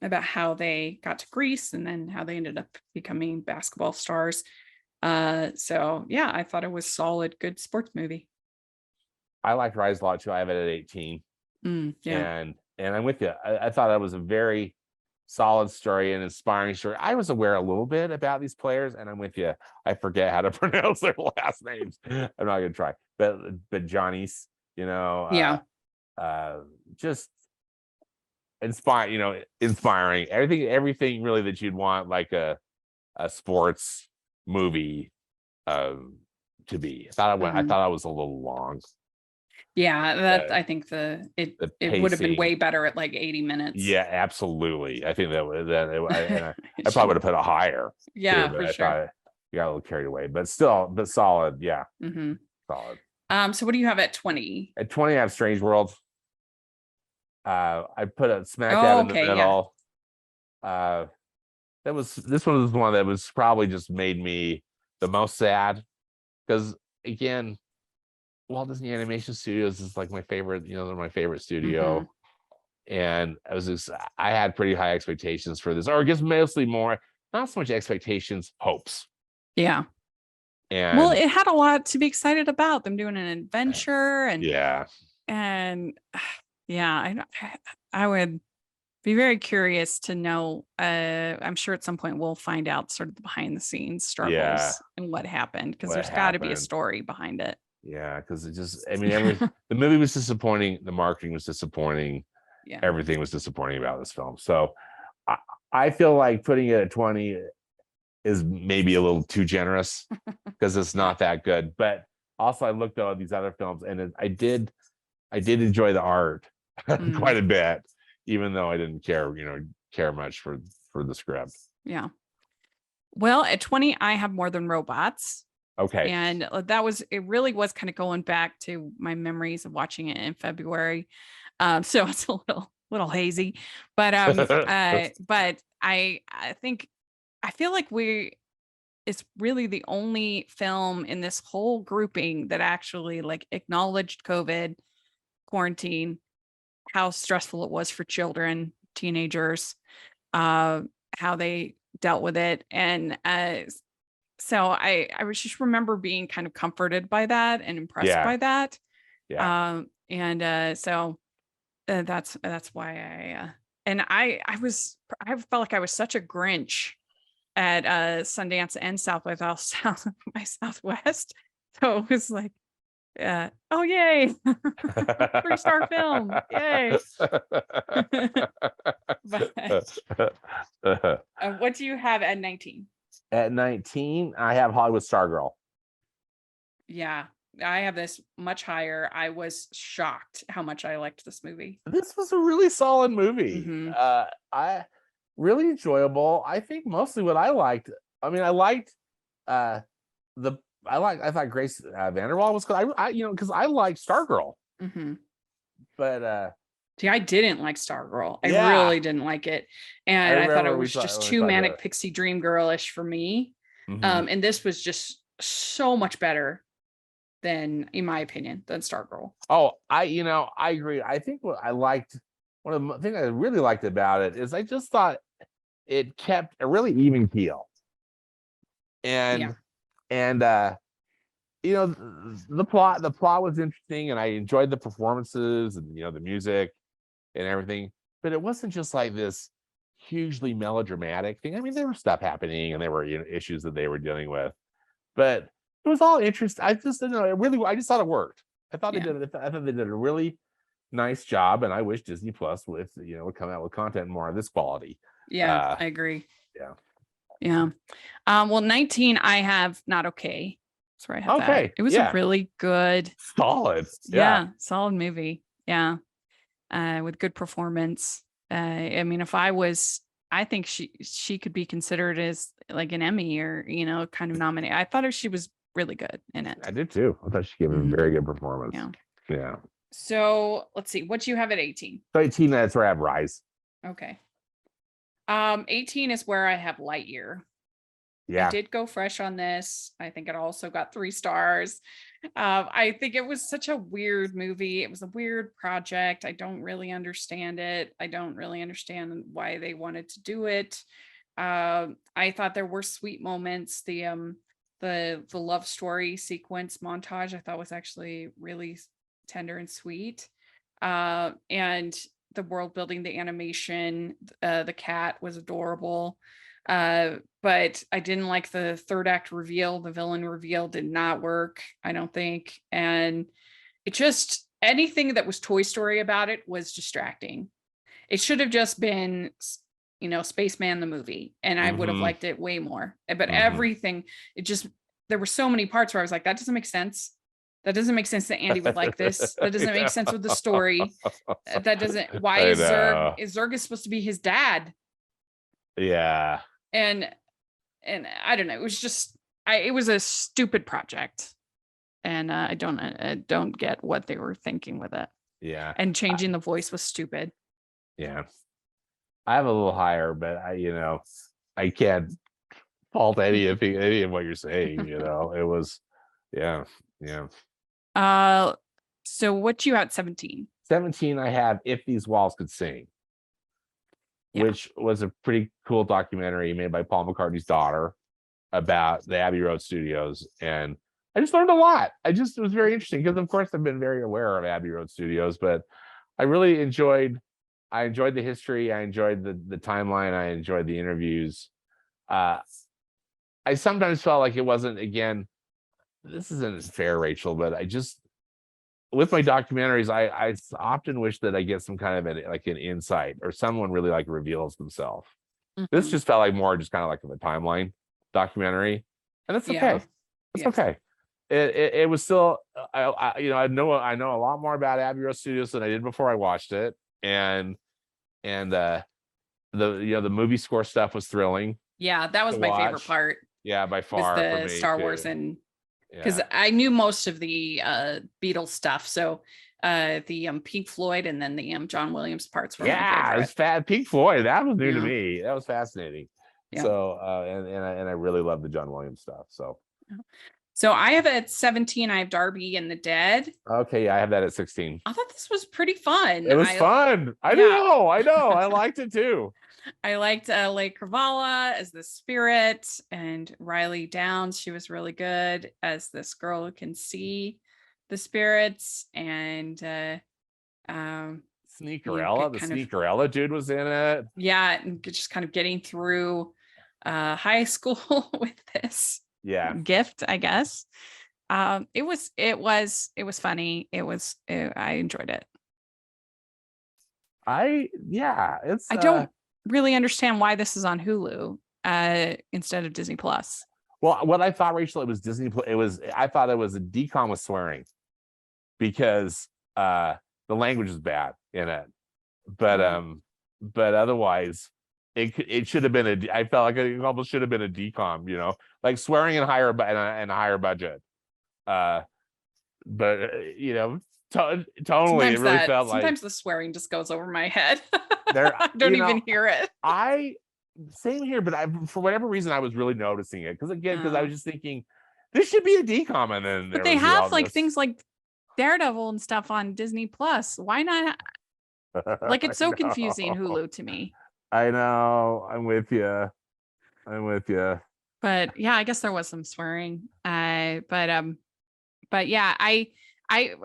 About how they got to Greece and then how they ended up becoming basketball stars. So yeah, I thought it was solid, good sports movie. I liked Rise a lot too. I have it at 18. Yeah. And I'm with you. I thought that was a very solid story and inspiring story. I was aware a little bit about these players, and I'm with you. I forget how to pronounce their last names. I'm not gonna try, but Johnny's, just inspiring, everything really that you'd want like a sports movie to be. I thought I was a little long. Yeah, I think it would have been way better at like 80 minutes. Yeah, absolutely. I think I probably would have put it higher. Yeah, too, but for I thought you got a little carried away, but solid. Yeah. Solid. So what do you have at 20? At 20, I have Strange World. I put it smack dab in the middle. Yeah. This one was one that was probably just made me the most sad, because again, Walt Disney Animation Studios is like my favorite, they're my favorite studio. And I had pretty high expectations for this, or I guess mostly more, not so much expectations, hopes. Yeah. And well, it had a lot to be excited about, them doing an adventure and I would be very curious to know. I'm sure at some point we'll find out sort of the behind the scenes struggles and what happened, because there's got to be a story behind it. Yeah, because the movie was disappointing, the marketing was disappointing, everything was disappointing about this film. So I feel like putting it at 20 is maybe a little too generous, because it's not that good. But also, I looked at all these other films, and I did enjoy the art quite a bit, even though I didn't care much for the script. Yeah. Well, at 20, I have More Than Robots. Okay. And it really was kind of going back to my memories of watching it in February. So it's a little hazy, but but I think, I feel like it's really the only film in this whole grouping that actually like acknowledged COVID, quarantine, how stressful it was for children, teenagers, how they dealt with it. And so I just remember being kind of comforted by that and impressed by that. Yeah. So that's why I felt like I was such a Grinch at Sundance and South by Southwest. So it was like, oh yay, 3-star film, yay. But, what do you have at 19? At 19, I have Hollywood Stargirl. Yeah, I have this much higher. I was shocked how much I liked this movie. This was a really solid movie. I really enjoyable. I think mostly what I liked. I liked I thought Grace Vanderwaal was good. Because I liked Stargirl. But see, I didn't like Stargirl. I really didn't like it, and I thought it was just too manic pixie dream girlish for me. And this was just so much better. than, in my opinion, than Stargirl. Oh, I agree. I think what I liked, one of the things I really liked about it is I just thought it kept a really even keel. And the plot was interesting, and I enjoyed the performances and the music and everything, but it wasn't just like this hugely melodramatic thing. I mean, there was stuff happening and there were issues that they were dealing with, but it was all interesting. I just didn't know. I just thought it worked. I thought they did a really nice job, and I wish Disney Plus would come out with content more of this quality. Yeah, I agree. Yeah. Well, 19, I have Not Okay. That's where I have that. It was a really good, solid, solid movie. Yeah, with good performance. I mean, I think she could be considered as like an Emmy or kind of nominated. I thought she was really good in it. I did too. I thought she gave a very good performance. Yeah. So let's see. What do you have at 18? So 18, that's where I have Rise. Okay. 18 is where I have Lightyear. Yeah. I did go fresh on this. I think it also got 3 stars. I think it was such a weird movie. It was a weird project. I don't really understand it. I don't really understand why they wanted to do it. I thought there were sweet moments. The love story sequence montage I thought was actually really tender and sweet. And the world building, the animation, the cat was adorable. But I didn't like the third act reveal. The villain reveal did not work, I don't think. And it just, anything that was Toy Story about it was distracting. It should have just been, Spaceman the movie, and I would have liked it way more. But everything, there were so many parts where I was like, that doesn't make sense. That doesn't make sense that Andy would like this. That doesn't make sense with the story. Why is Zurg is supposed to be his dad? Yeah. And I don't know. It was just, it was a stupid project, and I don't get what they were thinking with it. Yeah. And changing the voice was stupid. Yeah. I have a little higher, but I can't fault any of what you're saying. It was, yeah. So what you at 17? 17, I have If These Walls Could Sing, which was a pretty cool documentary made by Paul McCartney's daughter about the Abbey Road Studios. And I just learned a lot. It was very interesting because, of course, I've been very aware of Abbey Road Studios, but I really enjoyed the history. I enjoyed the timeline. I enjoyed the interviews. I sometimes felt like it wasn't, again, this isn't fair, Rachel, but with my documentaries, I often wish that I get some kind of an insight, or someone really reveals themselves. This just felt like more just kind of like a timeline documentary, and that's okay. It's okay. It was still, I know a lot more about Abbey Road Studios than I did before I watched it, and the movie score stuff was thrilling. Yeah, that was my favorite part. Yeah, by far. Was the Star Wars, and because I knew most of the Beatles stuff, so the Pink Floyd and then the John Williams parts were my favorite. It was fat. Pink Floyd, that was new to me. That was fascinating. So and I really love the John Williams stuff. So I have at 17, I have Darby and the Dead. Okay, I have that at 16. I thought this was pretty fun. It was fun. I know. I liked it too. I liked Leigh Cravala as the spirit, and Riley Downs. She was really good as this girl who can see the spirits. And Sneakerella, the Sneakerella dude was in it. Yeah, and just kind of getting through high school with this gift, I guess. It was funny. I enjoyed it. I don't really understand why this is on Hulu instead of Disney Plus. Well, what I thought, Rachel, it was Disney. I thought it was a decom with swearing, because the language is bad in it. But otherwise, it should have been I felt like it almost should have been a decom. Like swearing in a higher budget. But totally, it really felt like sometimes the swearing just goes over my head. I don't even hear it. Same here, but for whatever reason, I was really noticing it because I was just thinking This should be a DCOM, and then but they have like things like Daredevil and stuff on Disney Plus. Why not? Like, it's so confusing, Hulu, to me. I know. I'm with you. But yeah, I guess there was some swearing. But yeah,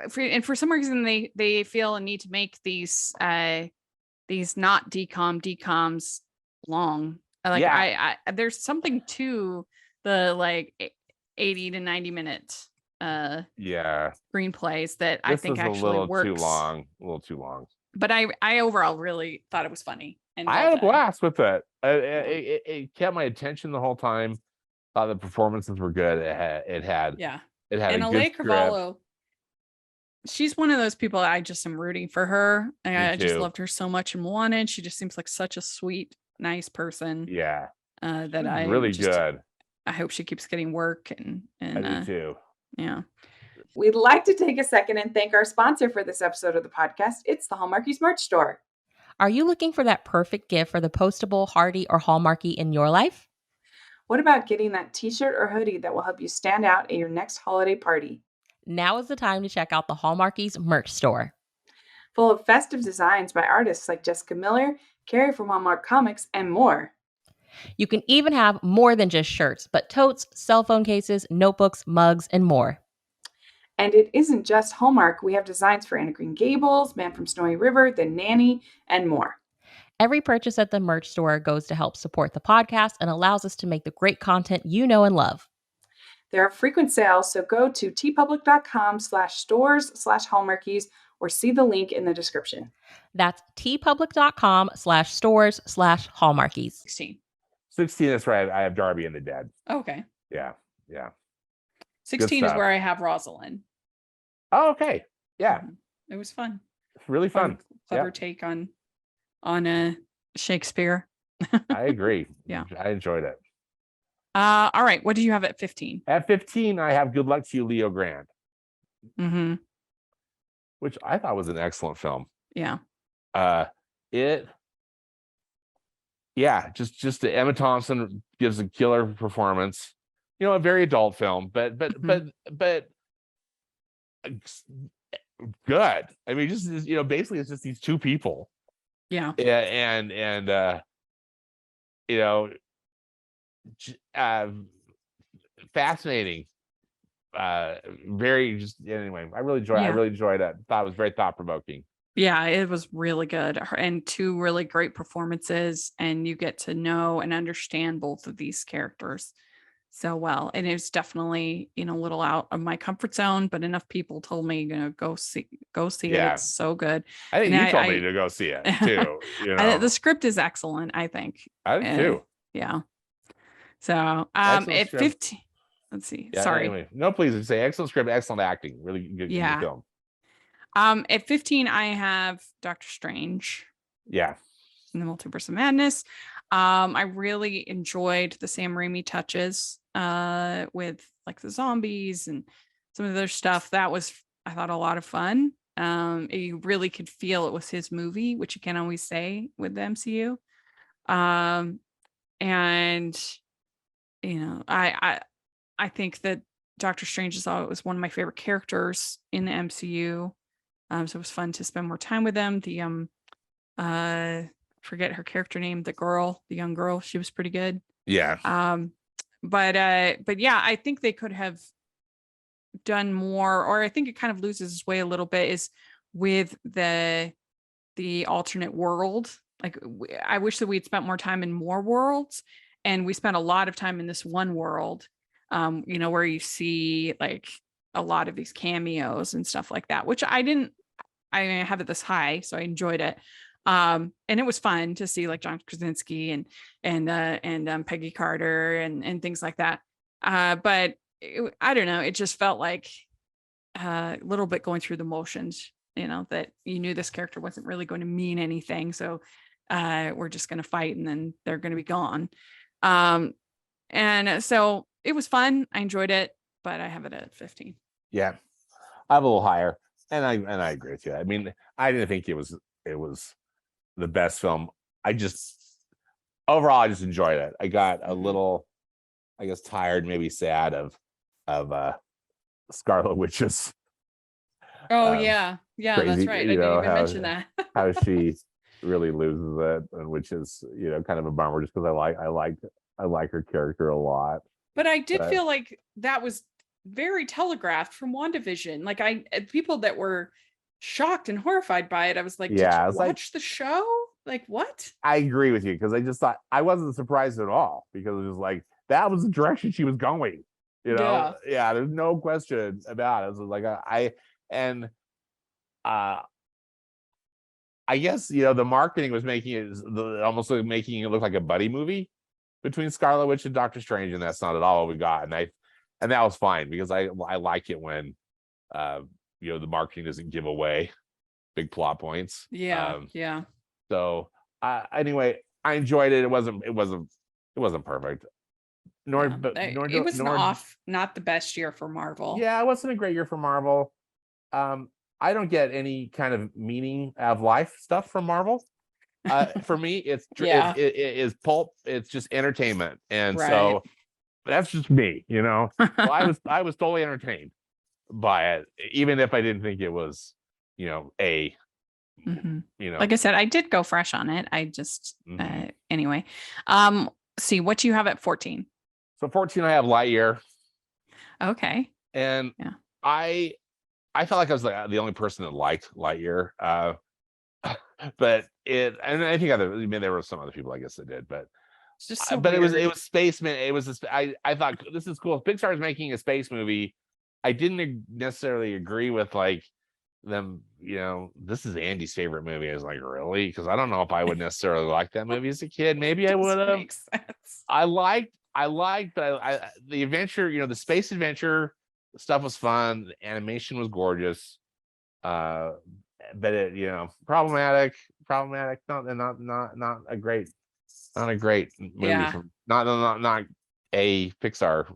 for some reason they feel a need to make these not DCOMs long. Like, yeah. I there's something to the like 80 to 90 minute screenplays that I think actually works. A little too long. But I overall really thought it was funny. And I had a blast with it. It kept my attention the whole time. Thought the performances were good. It had and Alea Carvalho. She's one of those people I just am rooting for her. I just loved her so much in Wanted. She just seems like such a sweet, nice person. Yeah. That I really good. I hope she keeps getting work and I do too. Yeah. We'd like to take a second and thank our sponsor for this episode of the podcast. It's the Hallmarkies merch store. Are you looking for that perfect gift for the postable, Hardy, or Hallmarky in your life? What about getting that t-shirt or hoodie that will help you stand out at your next holiday party? Now is the time to check out the Hallmarkies merch store. Full of festive designs by artists like Jessica Miller, Carrie from Hallmark Comics, and more. You can even have more than just shirts, but totes, cell phone cases, notebooks, mugs, and more. And it isn't just Hallmark. We have designs for Anna Green Gables, Man from Snowy River, The Nanny, and more. Every purchase at the merch store goes to help support the podcast and allows us to make the great content you know and love. There are frequent sales, so go to tpublic.com/stores/Hallmarkies or see the link in the description. That's tpublic.com/stores/Hallmarkies. 16 is right. I have Darby and the Dead. Okay. Yeah. 16 is where I have Rosalind. Oh, okay. Yeah. It was fun. Really fun. Clever take on Shakespeare. I agree. Yeah. I enjoyed it. All right. What do you have at 15? At 15, I have Good Luck to You, Leo Grande. Mm-hmm. Which I thought was an excellent film. Yeah. Just the Emma Thompson gives a killer performance. You know, a very adult film, but good. I mean, just, you know, basically it's just these two people. Yeah. And you know, fascinating. Very just anyway. I really enjoyed it. Thought it was very thought provoking. Yeah, it was really good, and two really great performances, and you get to know and understand both of these characters so well. And it's definitely, you know, a little out of my comfort zone, but enough people told me, you know, go see it. It's so good. I think you told me to go see it too. You know? The script is excellent, I think. I think too. Yeah. So at 15, let's see. Yeah, sorry. Anyway. No, please say excellent script, excellent acting. Really good film. At 15, I have Doctor Strange. Yeah. In the Multiverse of Madness. I really enjoyed the Sam Raimi touches with like the zombies and some of their stuff. That was, I thought, a lot of fun. You really could feel it was his movie, which you can't always say with the MCU. And you know, I think that Doctor Strange was one of my favorite characters in the MCU. So it was fun to spend more time with them. The forget her character name, the young girl, she was pretty good. Yeah. But yeah, I think they could have done more, or I think it kind of loses its way a little bit is with the alternate world. Like, I wish that we'd spent more time in more worlds, and we spent a lot of time in this one world, you know, where you see like a lot of these cameos and stuff like that, which I have it this high, so I enjoyed it. And it was fun to see like John Krasinski and Peggy Carter and things like that. But I don't know, it just felt like a little bit going through the motions, you know, that you knew this character wasn't really going to mean anything. So we're just going to fight and then they're going to be gone. And so it was fun. I enjoyed it, but I have it at 15. Yeah, I have a little higher, and I agree with you. I mean, I didn't think it was the best film. Overall, I just enjoyed it. I got a little, I guess, tired, maybe sad of of Scarlet Witch's. Oh yeah, crazy, that's right. I didn't even mention that. How she really loses it, and which is kind of a bummer, just because I like her character a lot. But I did feel like that was very telegraphed from WandaVision. Like people that were shocked and horrified by it, I was like, did you watch the show? Like, what? I agree with you, because I just thought, I wasn't surprised at all, because it was like that was the direction she was going. Yeah, there's no question about it. So like I guess the marketing was making it almost like making it look like a buddy movie between Scarlet Witch and Doctor Strange, and that's not at all what we got. And that was fine, because I like it when the marketing doesn't give away big plot points. Yeah. So anyway, I enjoyed it. It wasn't perfect. It was not the best year for Marvel. Yeah, it wasn't a great year for Marvel. I don't get any kind of meaning of life stuff from Marvel. For me, it is pulp. It's just entertainment, and so that's just me. So I was totally entertained by it, even if I didn't think it was, like I said, I did go fresh on it. I just anyway. See, what do you have at 14? So 14, I have Lightyear. Okay. And I felt like I was the only person that liked Lightyear. But and I think there were some other people, I guess, that did, but it's just so but weird. it was spaceman. It was I thought this is cool. If Pixar is making a space movie, I didn't necessarily agree with them. This is Andy's favorite movie. I was like, really? Because I don't know if I would necessarily like that movie as a kid. Maybe I would have. Makes sense. I liked but the adventure, the space adventure stuff was fun. The animation was gorgeous. But it, problematic. Not a great movie. Yeah. From not a Pixar.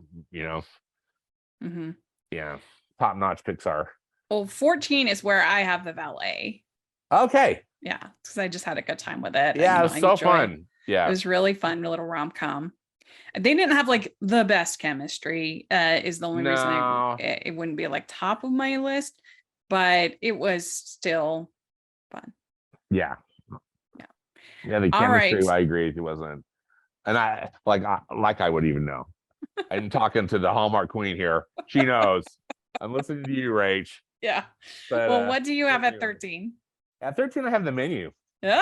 Yeah, top notch Pixar. Well, 14 is where I have The Valet. Okay. Yeah, because I just had a good time with it. Yeah, it was so fun. Yeah, it was really fun. A little rom-com. They didn't have the best chemistry. Is the only reason it wouldn't be top of my list, but it was still fun. Yeah. The chemistry. I agree. It wasn't, and I would even know. I'm talking to the Hallmark queen here. She knows. I'm listening to you, Rach. Yeah. But, well, what do you have at 13? At 13, I have The Menu. Yeah.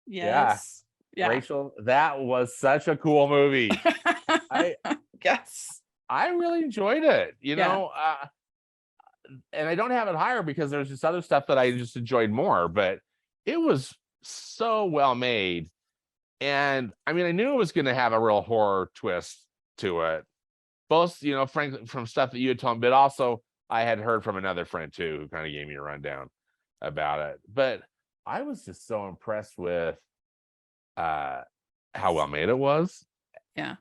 Yes. Yeah. Rachel, that was such a cool movie. Yes. I really enjoyed it. And I don't have it higher because there's just other stuff that I just enjoyed more. But it was so well made, and I mean, I knew it was going to have a real horror twist to it. Both, frankly, from stuff that you had told me, but also I had heard from another friend too, who kind of gave me a rundown about it. But I was just so impressed with how well made it was. Yeah.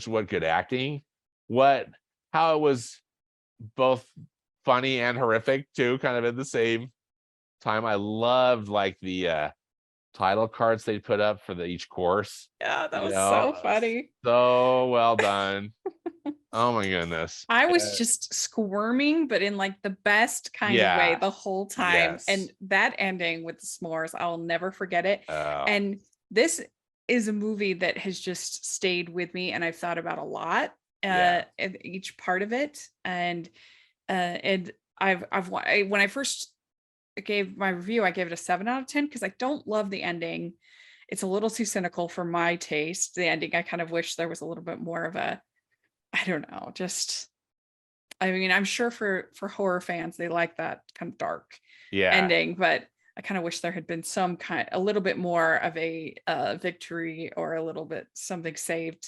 What good acting. How it was both funny and horrific too, kind of at the same time. I loved the title cards they put up for each course. Yeah, that was so funny. So well done. Oh my goodness. I was just squirming, but in the best kind of way the whole time. Yes. And that ending with the s'mores, I'll never forget it. And this is a movie that has just stayed with me, and I've thought about a lot in each part of it. And when I first gave my review, I gave it a 7 out of 10 because I don't love the ending. It's a little too cynical for my taste. The ending, I kind of wish there was a little bit more of a, I don't know, I'm sure for horror fans, they like that kind of dark ending, but I kind of wish there had been a little bit more of a victory, or a little bit something saved.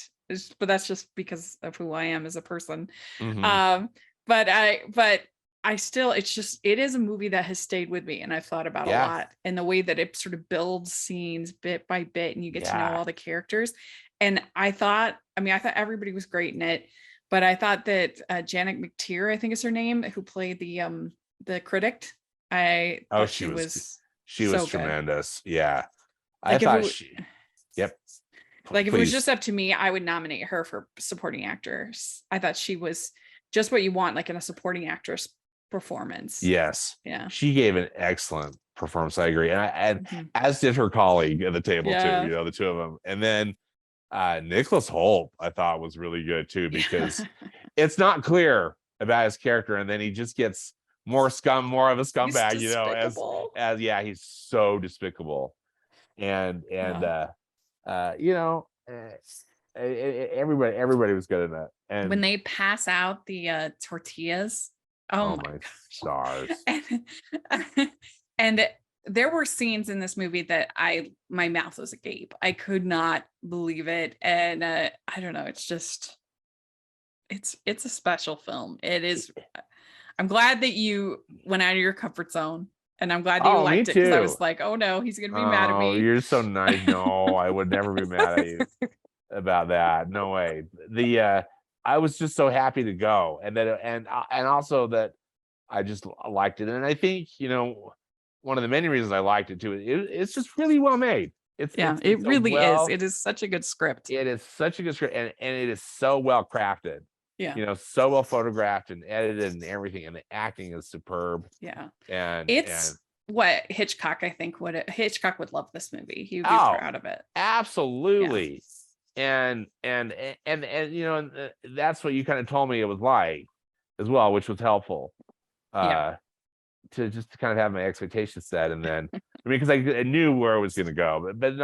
But that's just because of who I am as a person. Mm-hmm. But I still, it is a movie that has stayed with me, and I've thought about a lot, and the way that it sort of builds scenes bit by bit, and you get to know all the characters. And I thought everybody was great in it, but I thought that Janet McTeer, I think is her name, who played the critic. She was tremendous. Yeah. I thought if it was just up to me, I would nominate her for supporting actress. I thought she was just what you want, like in a supporting actress performance. Yes. Yeah. She gave an excellent performance. I agree. And as did her colleague at the table too, you know, the two of them. And then Nicholas Hoult, I thought, was really good too, because it's not clear about his character, and then he just gets more of a scumbag, you know, as he's so despicable. And you know, everybody was good in that. And when they pass out the tortillas, oh my stars. And there were scenes in this movie that my mouth was agape. I could not believe it. And I don't know, it's just it's a special film. It is. I'm glad that you went out of your comfort zone, and I'm glad that you liked it, because I was like, oh no, he's gonna be mad at me. You're so nice. No, I would never be mad at you about that. No way. I was just so happy to go, and that and also that I just liked it. And I think, you know, one of the many reasons I liked it too, it's just really well made. It really is. It is such a good script. It is such a good script, and it is so well crafted. Yeah. You know, so well photographed and edited and everything, and the acting is superb. Yeah. And it's what Hitchcock, I think, Hitchcock would love this movie. He would be proud of it. Absolutely. Yeah. And you know, and that's what you kind of told me it was like as well, which was helpful. To kind of have my expectations set, and then I mean, because I knew where I was going to go, but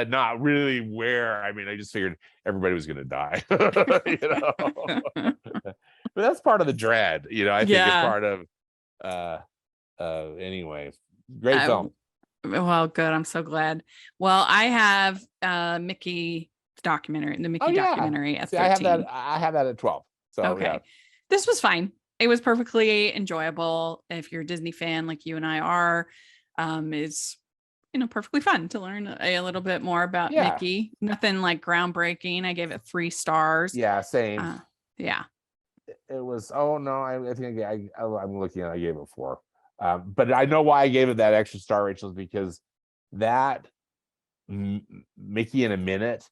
not really where. I mean, I just figured everybody was going to die, you know. But that's part of the dread, you know. I think it's part of anyway. Great film. Well, good. I'm so glad. Well, I have Mickey documentary, the Mickey documentary at 13. I have that at 12. So okay, this was fine. It was perfectly enjoyable. If you're a Disney fan like you and I are, it's, you know, perfectly fun to learn a little bit more about Mickey. Nothing like groundbreaking. I gave it 3 stars. Yeah, same. Yeah. It was. Oh no, I think I'm looking at. I gave it 4. But I know why I gave it that extra star, Rachel, is because that Mickey in a Minute,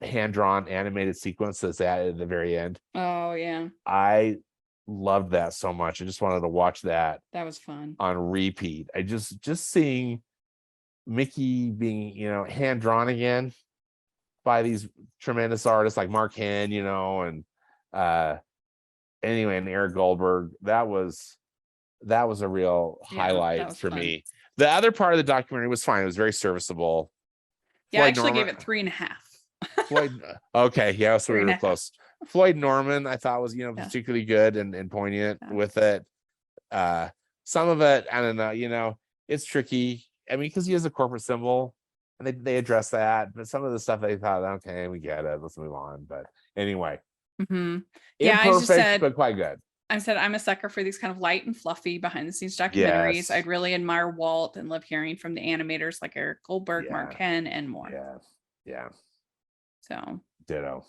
hand-drawn animated sequence that's at the very end. Oh yeah, I loved that so much. I just wanted to watch that. That was fun on repeat. I just seeing Mickey being, you know, hand-drawn again by these tremendous artists like Mark Henn, you know, and anyway, and Eric Goldberg. That was a real highlight for me. The other part of the documentary was fine. It was very serviceable. Yeah, Floyd I actually gave it 3.5. Floyd, okay, yeah, so we were close. Floyd Norman, I thought, was, you know, particularly good and poignant with it. Some of it, I don't know, you know, it's tricky. I mean, because he is a corporate symbol, and they address that. But some of the stuff they thought, okay, we get it, let's move on. But anyway, yeah, I just said, but quite good. I said I'm a sucker for these kind of light and fluffy behind the scenes documentaries. Yes. I'd really admire Walt and love hearing from the animators like Eric Goldberg, Mark Henn, and more. Yeah. So ditto.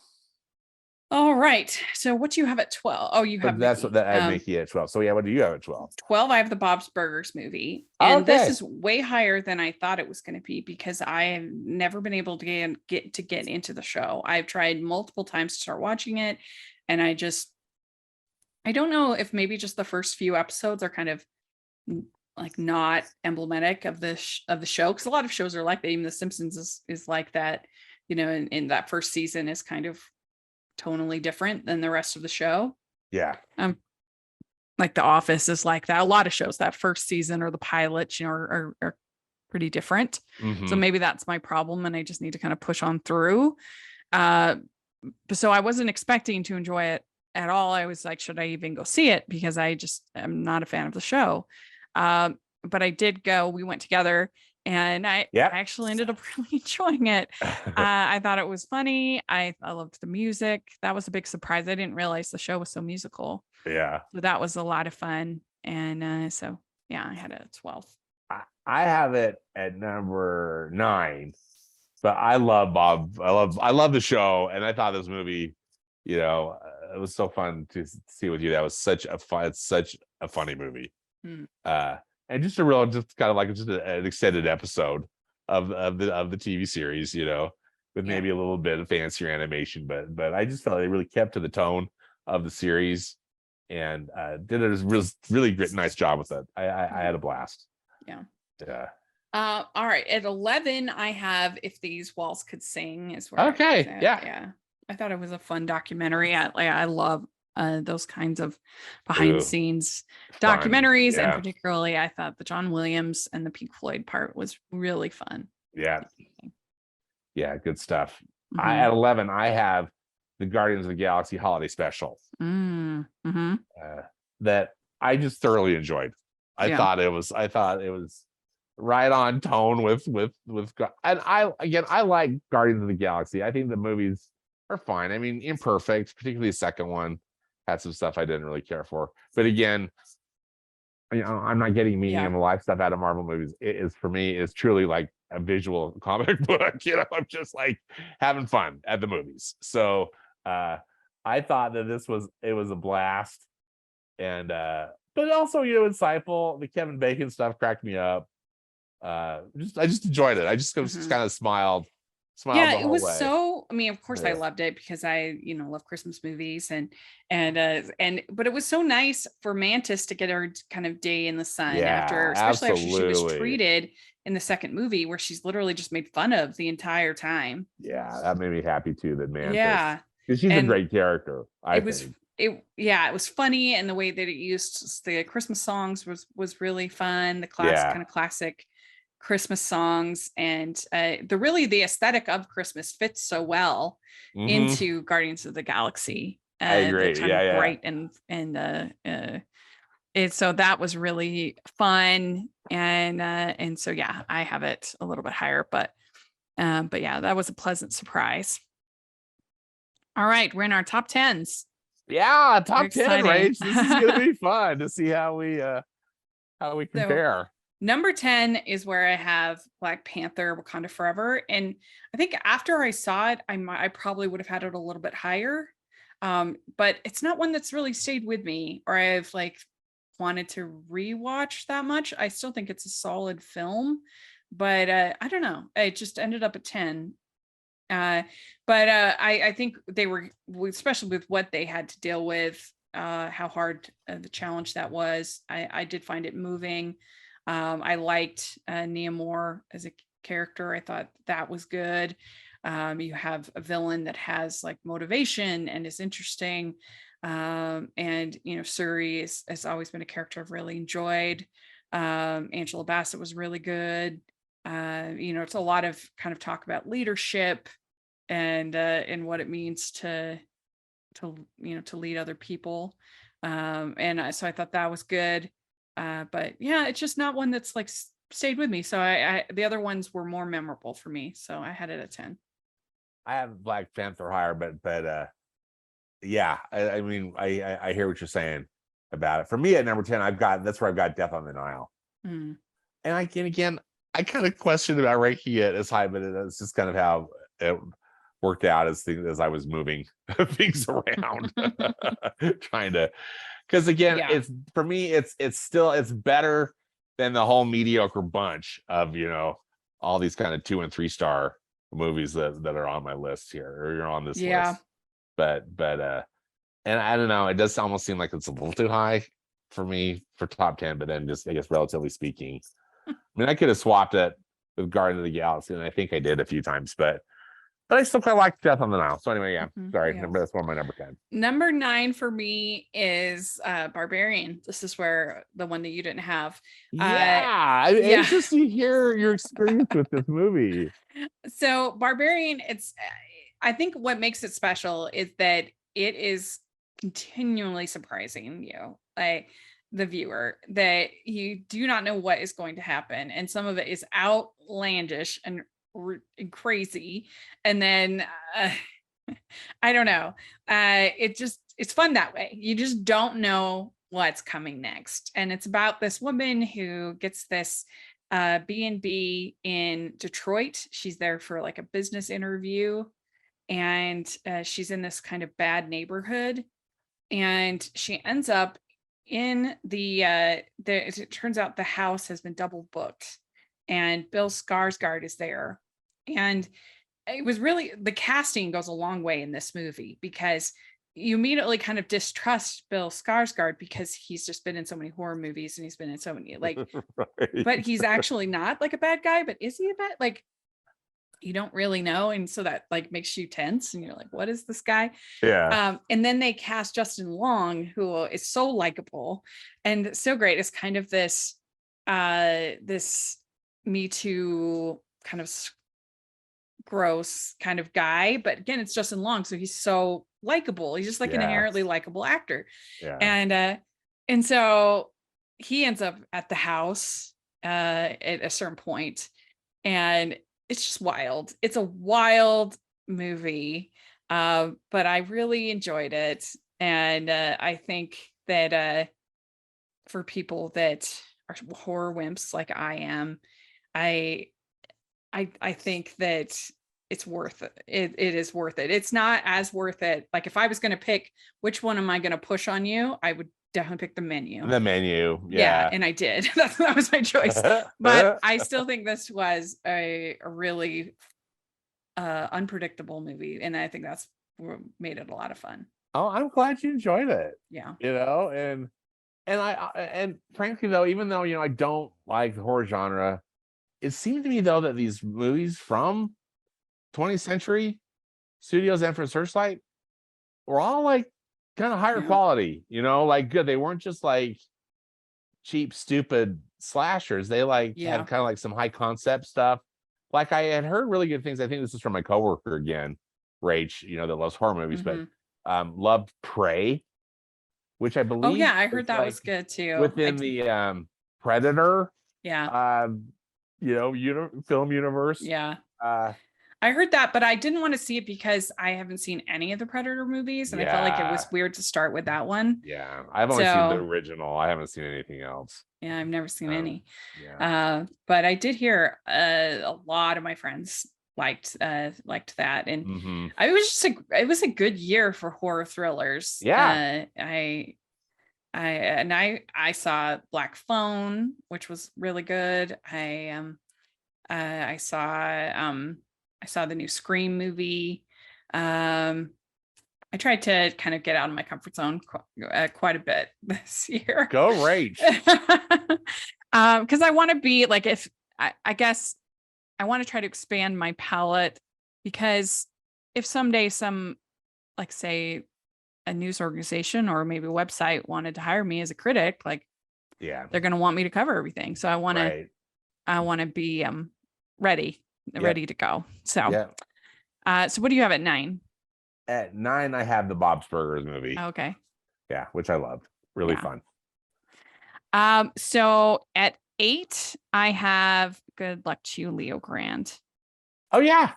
All right. So what do you have at 12? Oh, you have that's Mickey. What that I make you at 12. So yeah, what do you have at 12? 12, I have the Bob's Burgers movie. And this is way higher than I thought it was going to be, because I have never been able to get into the show. I've tried multiple times to start watching it, and I don't know if maybe just the first few episodes are kind of like not emblematic of the show, because a lot of shows are like that. Even The Simpsons is like that, you know, in that first season is kind of tonally different than the rest of the show. Yeah. Like The Office is like that. A lot of shows, that first season or the pilots, you know, are pretty different. So maybe that's my problem, and I just need to kind of push on through. So I wasn't expecting to enjoy it at all. I was like, should I even go see it? Because I just am not a fan of the show. But I did go. We went together, and I actually ended up really enjoying it. I thought it was funny. I loved the music. That was a big surprise. I didn't realize the show was so musical. Yeah. So that was a lot of fun. And so, yeah, I had it at 12. I have it at number 9, but I love Bob. I love the show. And I thought this movie, you know, it was so fun to see with you. That was such a funny movie. And just kind of like an extended episode of the TV series, you know, with maybe a little bit of fancier animation, but I just felt they really kept to the tone of the series, and did a really great, nice job with it. I had a blast. Yeah. Yeah. All right. At 11, I have If These Walls Could Sing. Is where okay. Yeah. I thought it was a fun documentary. I love those kinds of behind the scenes documentaries, and particularly I thought the John Williams and the Pink Floyd part was really fun. Yeah, good stuff. At 11, I have the Guardians of the Galaxy Holiday Special that I just thoroughly enjoyed. I thought it was right on tone with and I like Guardians of the Galaxy. I think the movies are fine. I mean, imperfect, particularly the second one had some stuff I didn't really care for. But again, I'm not getting meaning and life stuff out of Marvel movies. It is, for me, is truly like a visual comic book. I'm just like having fun at the movies. So I thought that it was a blast, and but also insightful. The Kevin Bacon stuff cracked me up. I just enjoyed it. I just kind of smiled. Yeah, it was way. So, I mean, of course I loved it because I, love Christmas movies and but it was so nice for Mantis to get her kind of day in the sun especially after she was treated in the second movie, where she's literally just made fun of the entire time. Yeah, that made me happy too, that Mantis. Because she's a great character. It was funny, and the way that it used the Christmas songs was really fun. The kind of classic Christmas songs, and the aesthetic of Christmas fits so well into Guardians of the Galaxy. I agree. Bright and so that was really fun, and so I have it a little bit higher, but yeah, that was a pleasant surprise. All right, we're in our top 10s. Yeah, top 10, Rach. This is gonna be fun to see how we compare. So, number 10 is where I have Black Panther: Wakanda Forever. And I think after I saw it, I probably would have had it a little bit higher. But it's not one that's really stayed with me, or I've wanted to rewatch that much. I still think it's a solid film, but I don't know. It just ended up at 10. But I think they were, especially with what they had to deal with, how hard the challenge that was. I did find it moving. I liked Namor as a character. I thought that was good. You have a villain that has motivation and is interesting. And Shuri has always been a character I've really enjoyed. Angela Bassett was really good. It's a lot of kind of talk about leadership and what it means to lead other people. And so I thought that was good. But yeah, it's just not one that's stayed with me. So I the other ones were more memorable for me. So I had it at 10. I have Black Panther higher, but yeah, I mean, I hear what you're saying about it. For me at number 10, that's where I've got Death on the Nile. And I kind of questioned about ranking it as high, but it's just kind of how it worked out as I was moving things around, trying to. Because again, it's for me, it's better than the whole mediocre bunch of all these kind of 2 and 3 star movies that are on my list here, or you're on this list. But and I don't know, it does almost seem like it's a little too high for me for top 10. But then just, I guess, relatively speaking, I mean, I could have swapped it with Guardians of the Galaxy, and I think I did a few times, but I still quite like Death on the Nile. So anyway, sorry, that's one of my number 10. Number 9 for me is Barbarian. This is where the one that you didn't have. I'm interested to hear your experience with this movie. So Barbarian, I think what makes it special is that it is continually surprising you, the viewer, that you do not know what is going to happen, and some of it is outlandish and crazy, and then I don't know, it's fun that way. You just don't know what's coming next, and it's about this woman who gets this B&B in Detroit. She's there for a business interview, and she's in this kind of bad neighborhood, and she ends up in it turns out the house has been double booked, and Bill Skarsgård is there. And it was really, the casting goes a long way in this movie, because you immediately kind of distrust Bill Skarsgård because he's just been in so many horror movies and he's been in so many right. But he's actually not like a bad guy, but is he a bad, like, you don't really know. And so that like makes you tense and you're like, what is this guy? Yeah. And then they cast Justin Long, who is so likable and so great. It's kind of this Me Too kind of gross kind of guy, but again, it's Justin Long, so he's so likable. He's just like an inherently likable actor. Yeah. And so he ends up at the house at a certain point, and it's just wild. It's a wild movie, but I really enjoyed it, and I think that for people that are horror wimps like I am, I think that it's worth it. It is worth it. It's not as worth it. Like if I was going to pick which one am I going to push on you, I would definitely pick The Menu. The Menu. Yeah. And I did. that was my choice. But I still think this was a really unpredictable movie. And I think that's what made it a lot of fun. Oh, I'm glad you enjoyed it. Yeah. You know, and frankly though, even though, I don't like the horror genre, it seemed to me though that these movies from 20th Century Studios and from Searchlight were all like kind of higher quality, like good. They weren't just like cheap, stupid slashers. They like had kind of like some high concept stuff. Like I had heard really good things. I think this is from my coworker again, Rach, that loves horror movies, but loved Prey, which I believe. Oh yeah, I heard that was good too. Within the Predator. Yeah. Film universe. Yeah. I heard that, but I didn't want to see it because I haven't seen any of the Predator movies, and I felt like it was weird to start with that one. Yeah, I've only seen the original. I haven't seen anything else. Yeah, I've never seen any. Yeah. But I did hear a lot of my friends liked that, and it was a good year for horror thrillers. Yeah. I saw Black Phone, which was really good. I saw the new Scream movie. I tried to kind of get out of my comfort zone quite a bit this year. Go Rach. Because I want to be like, I guess I want to try to expand my palette, because if someday like say a news organization or maybe a website wanted to hire me as a critic, like they're going to want me to cover everything. So I want to be ready to go. So so what do you have at 9? At 9 I have the Bob's Burgers movie. Okay. Yeah, which I loved. Really fun. So at 8 I have Good Luck to You, Leo Grande. Oh yeah,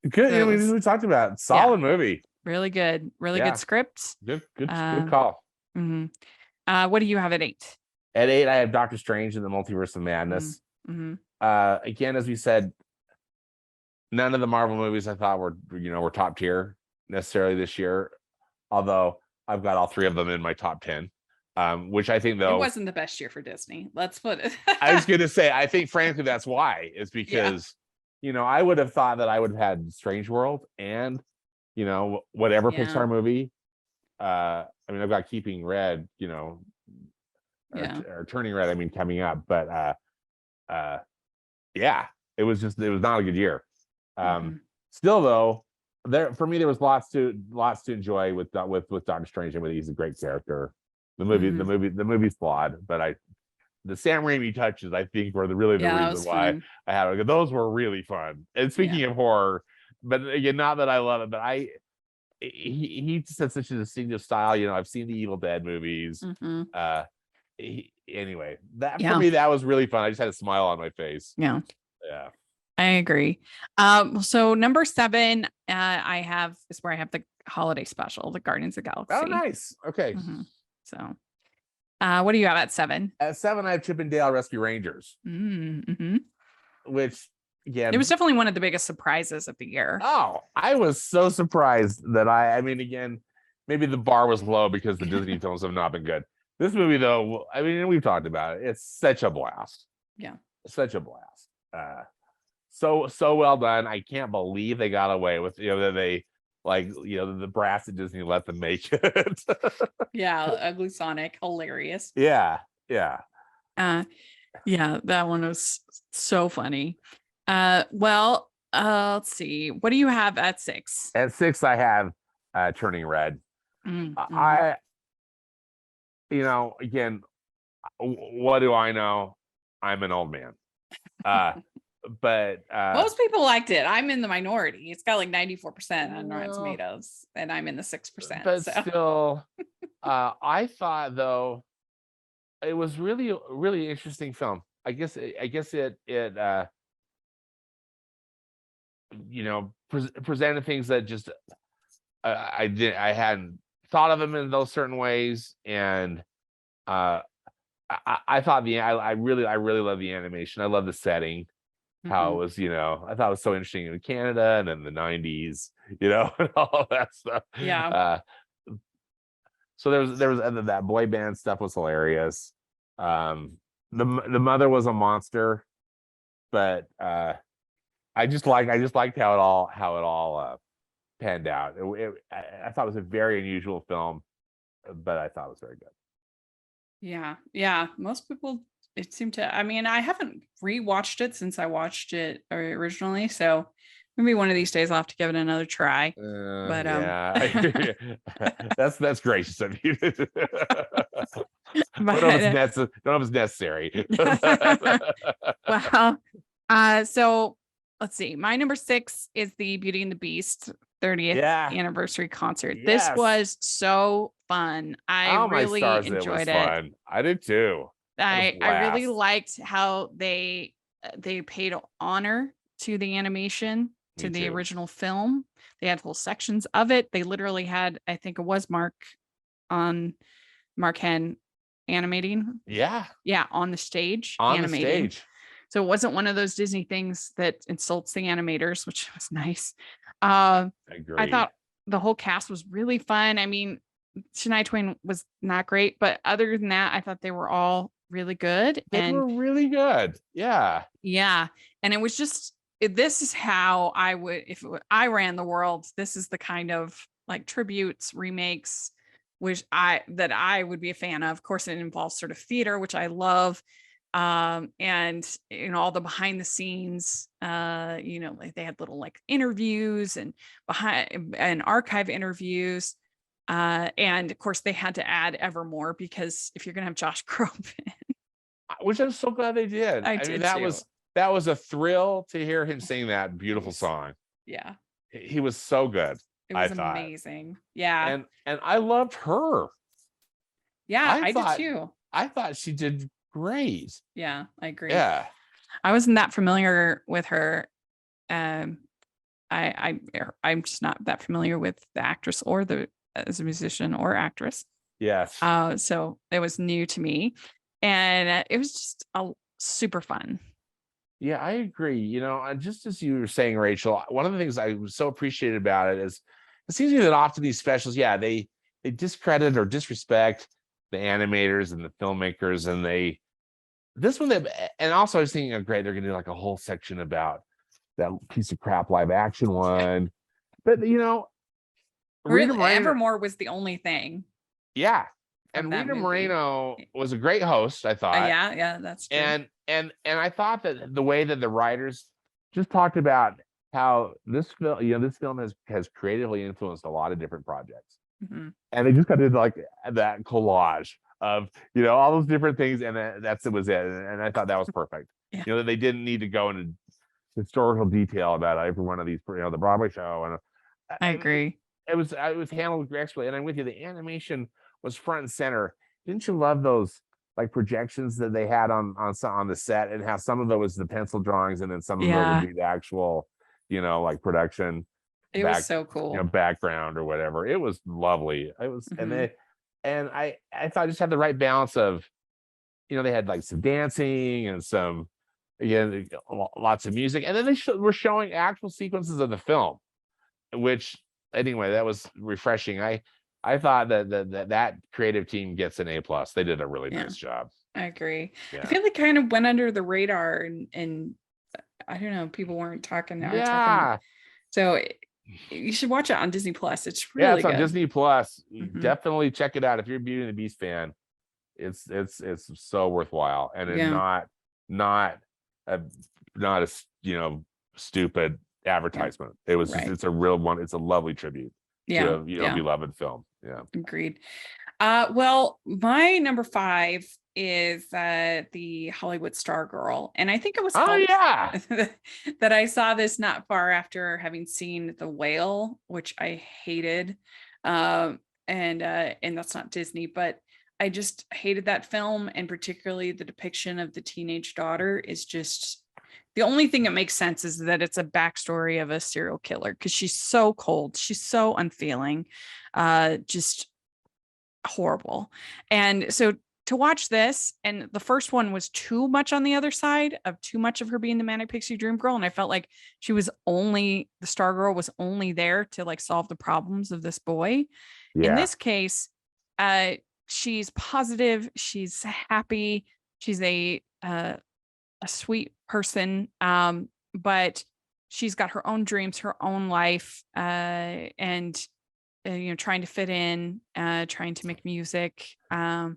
good. We talked about it. Solid movie. Really good. Really good script. Good call. Mm-hmm. What do you have at 8? At 8 I have Doctor Strange in the Multiverse of Madness. Mm-hmm. Again, as we said, none of the Marvel movies I thought were top tier necessarily this year, although I've got all 3 of them in my top 10, which I think though it wasn't the best year for Disney. Let's put it. I was gonna say, I think frankly that's why, is because I would have thought that I would have had Strange World and whatever Pixar movie. I've got Keeping Red, or Turning Red, coming up, but it was not a good year. Still though, for me there was lots to enjoy with Doctor Strange, and he's a great character. The movie's flawed, but the Sam Raimi touches I think were the reason why I had it. Those were really fun. And speaking of horror, but again, not that I love it, but he just had such a distinctive style. I've seen the Evil Dead movies. Anyway, for me that was really fun. I just had a smile on my face. Yeah. I agree. So number 7, is where I have the holiday special, the Guardians of the Galaxy. Oh, nice. Okay. So, what do you have at 7? At 7, I have Chip and Dale Rescue Rangers, which again, it was definitely one of the biggest surprises of the year. Oh, I was so surprised that again, maybe the bar was low because the Disney films have not been good. This movie, though, we've talked about it. It's such a blast. Yeah, such a blast. So well done. I can't believe they got away with that like, the brats at Disney let them make it. Yeah, Ugly Sonic, hilarious. Yeah. Yeah, that one was so funny. Well, let's see. What do you have at 6? At 6, I have Turning Red. Mm-hmm. I, again, what do I know? I'm an old man. But most people liked it. I'm in the minority. It's got like 94% on Rotten Tomatoes, and I'm in the 6%. But still, I thought though it was really, really interesting film. I guess it presented things that just I hadn't thought of them in those certain ways, and I thought I really love the animation. I love the setting, how it was, I thought it was so interesting in Canada and in the 90s, and all that stuff. Yeah. So there was that boy band stuff was hilarious. The mother was a monster, but I just liked how it all panned out. I thought it was a very unusual film, but I thought it was very good. Yeah. Most people, it seemed to. I mean, I haven't rewatched it since I watched it originally, so maybe one of these days I'll have to give it another try. But yeah, that's gracious of you. Don't know if it's necessary. Well, so let's see. My number 6 is the Beauty and the Beast 30th anniversary concert. Yes. This was so fun. I really enjoyed it. Fun. I did too. I really liked how they paid honor to the animation, to the original film. They had whole sections of it. They literally had, I think it was Mark Henn animating. Yeah, on the stage. animating. So it wasn't one of those Disney things that insults the animators, which was nice. I thought the whole cast was really fun. I mean, Shania Twain was not great, but other than that, I thought they were all really good. They were really good. Yeah. Yeah. And it was just, this is how I would, I ran the world, this is the kind of like tributes, remakes, that I would be a fan of. Of course, it involves sort of theater, which I love. And all the behind the scenes, like they had little like interviews and archive interviews. And of course they had to add Evermore, because if you're gonna have Josh Groban, which I'm so glad they did. I mean, that was a thrill to hear him sing that beautiful song. Yeah, he was so good. It was amazing. Yeah, and I loved her. Yeah, I did too. I thought she did great. Yeah, I agree. Yeah, I wasn't that familiar with her. I'm just not that familiar with the actress or as a musician or actress. Yes. So it was new to me, and it was just super fun. Yeah, I agree. Just as you were saying, Rachel, one of the things I was so appreciated about it is it seems to me that often these specials, they discredit or disrespect the animators and the filmmakers, and and also I was thinking, great, they're gonna do like a whole section about that piece of crap live action one. But Rita Moreno, Evermore was the only thing. Yeah. And Rita Moreno was a great host, I thought. Yeah, that's true. And I thought that the way that the writers just talked about how this film has creatively influenced a lot of different projects. Mm-hmm. And they just kind of did like that collage of all those different things, and it was it. And I thought that was perfect. Yeah. They didn't need to go into historical detail about every one of these, the Broadway show. And I agree. It was handled gracefully, and I'm with you. The animation was front and center. Didn't you love those like projections that they had on the set, and how some of it was the pencil drawings, and then some of it would be the actual, like production. It was so cool. Background or whatever. It was lovely. It was, mm-hmm. and I thought it just had the right balance of, they had like some dancing and some, lots of music, and then they were showing actual sequences of the film, which anyway, that was refreshing. I thought that creative team gets an A+. They did a really nice job. I agree. Yeah. I feel like kind of went under the radar, and I don't know, people weren't talking. Yeah. So You should watch it on Disney Plus. It's Yeah, really it's on good. Disney Plus. Mhm. Definitely check it out if you're a Beauty and the Beast fan. It's so worthwhile, and it's Yeah. not a stupid advertisement. It was just Right. it's a real one. It's a lovely tribute Yeah. to a Yeah. beloved film. Yeah. Agreed. Well, my number 5 is the Hollywood Stargirl, and I think it was Oh yeah. that I saw this not far after having seen The Whale, which I hated, and that's not Disney, but I just hated that film, and particularly the depiction of the teenage daughter is just the only thing that makes sense is that it's a backstory of a serial killer because she's so cold, she's so unfeeling, just horrible. And so to watch this, and the first one was too much on the other side of too much of her being the manic pixie dream girl, and I felt like the Stargirl was only there to like solve the problems of this boy. Yeah. In this case, she's positive, she's happy, she's a sweet person, but she's got her own dreams, her own life, and trying to fit in, trying to make music. I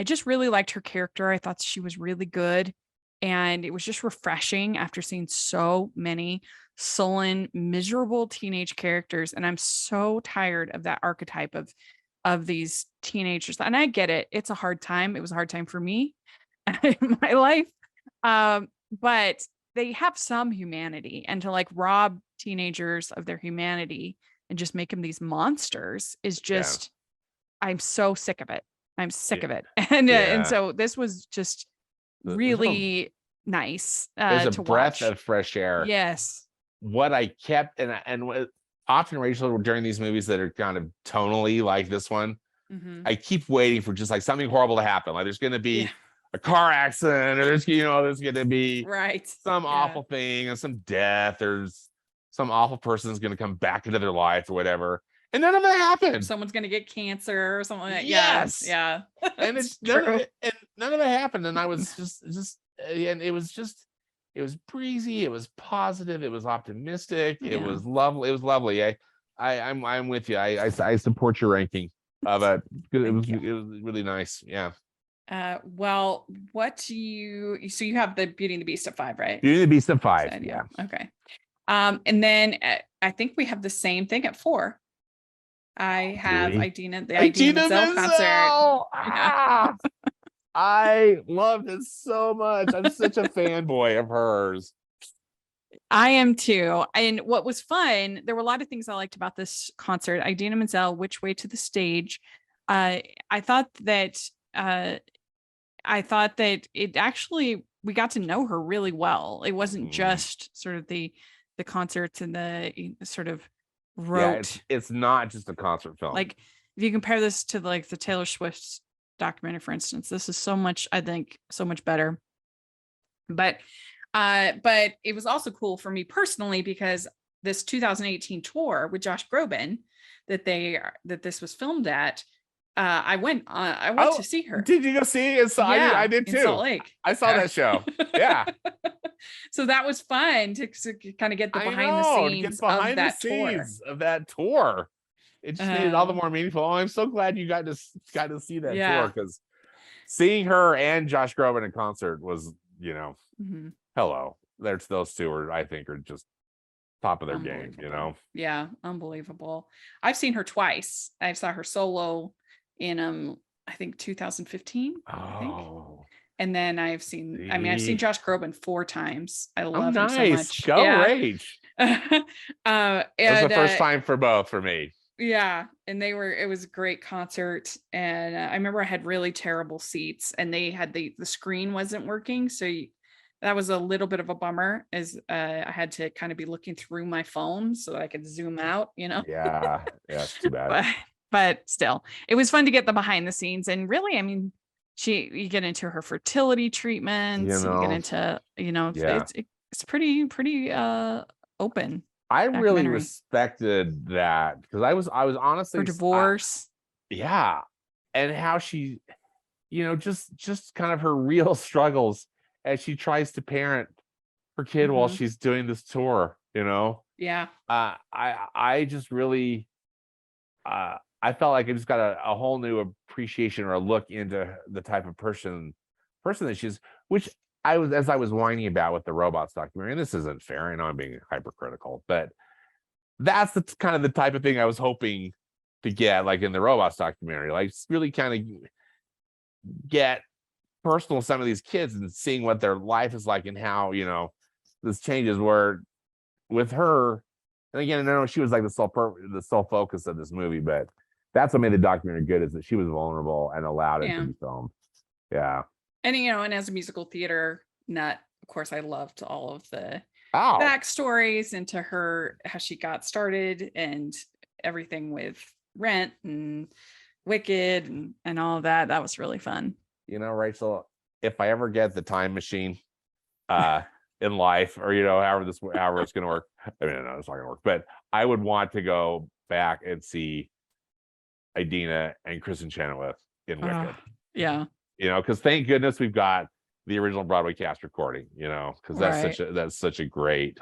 just really liked her character. I thought she was really good, and it was just refreshing after seeing so many sullen, miserable teenage characters. And I'm so tired of that archetype of these teenagers. And I get it; it's a hard time. It was a hard time for me in my life. But they have some humanity, and to like rob teenagers of their humanity and just make them these monsters is just, I'm so sick of it. I'm sick of it. And so this was just really nice There's to a breath watch. of fresh air. Yes. What I kept often, Rachel, during these movies that are kind of tonally like this one, I keep waiting for just like something horrible to happen. Like there's going to be a car accident, or there's going to be some awful thing and some death, or some awful person is going to come back into their life or whatever, and none of that happened. Someone's going to get cancer or something like that. Yes. Yeah. And it's true. None of that happened, and I was just and it was breezy, it was positive, it was optimistic, it was lovely. I'm with you. I support your ranking of it. It was really nice. Yeah. Well, so you have the Beauty and the Beast at 5, right? Beauty and the Beast at 5. Yeah. Okay. And then I think we have the same thing at 4. I have Idina Menzel concert. I love this so much. I'm such a fanboy of hers. I am too. And what was fun, there were a lot of things I liked about this concert. Idina Menzel, Which Way to the Stage. I thought that it actually, we got to know her really well. It wasn't just sort of the concerts and the sort of rote. Yeah, it's not just a concert film. Like if you compare this to like the Taylor Swift documentary, for instance, this is so much better. But it was also cool for me personally because this 2018 tour with Josh Groban that this was filmed at, I went to see her. Did you go see it? I did too. In Salt Lake. I saw that show. Yeah. So that was fun to kind of get the behind the scenes of that tour. It just made it all the more meaningful. Oh, I'm so glad you got to see that tour, because seeing her and Josh Groban in concert was, hello. Those two I think are just top of their game, Yeah, unbelievable. I've seen her twice. I saw her solo in I think 2015. And then I've seen Josh Groban 4 times. I love him so much. Go Rage. It was the first time for both for me. Yeah, and it was a great concert, and I remember I had really terrible seats, and they had the screen wasn't working, so that was a little bit of a bummer, as I had to kind of be looking through my phone so that I could zoom out, Yeah, it's too bad. But still, it was fun to get the behind the scenes, and really, I mean, you get into her fertility treatments, you get into, it's pretty open. I really respected that, because I was honestly her divorce. Yeah. And how she, just kind of her real struggles as she tries to parent her kid while she's doing this tour. you know. Yeah. I just really I felt like I just got a whole new appreciation or a look into the type of person that she is, which I was, as I was whining about with the robots documentary, and this isn't fair, I know I'm being hypercritical, but that's the kind of the type of thing I was hoping to get, like in the robots documentary, like really kind of get personal with some of these kids and seeing what their life is like and how, you know, this changes. Where with her, and again, I know she was like the sole focus of this movie, but that's what made the documentary good, is that she was vulnerable and allowed it to be filmed. Yeah. And you know, and as a musical theater nut, of course, I loved all of the backstories into her, how she got started, and everything with Rent and Wicked and all of that. That was really fun. You know, Rachel, if I ever get the time machine in life, or you know, however it's gonna work. I mean, no, it's not gonna work, but I would want to go back and see Idina and Kristen Chenoweth in Wicked. Yeah. You know, because thank goodness we've got the original Broadway cast recording, you know, because that's such a great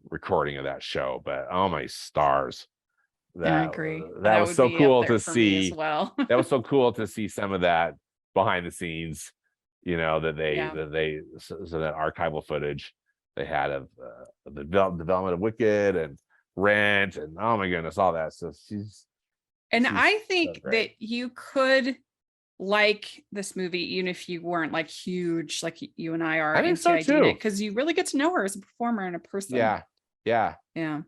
recording of that show. But oh my stars. I agree. That was so cool to see. Well. That was so cool to see some of that behind the scenes, you know, that that archival footage they had of the development of Wicked and Rent, and oh my goodness, all that. So she's I think that you could like this movie even if you weren't like huge, like you and I are. I think so too, because you really get to know her as a performer and a person. Yeah. The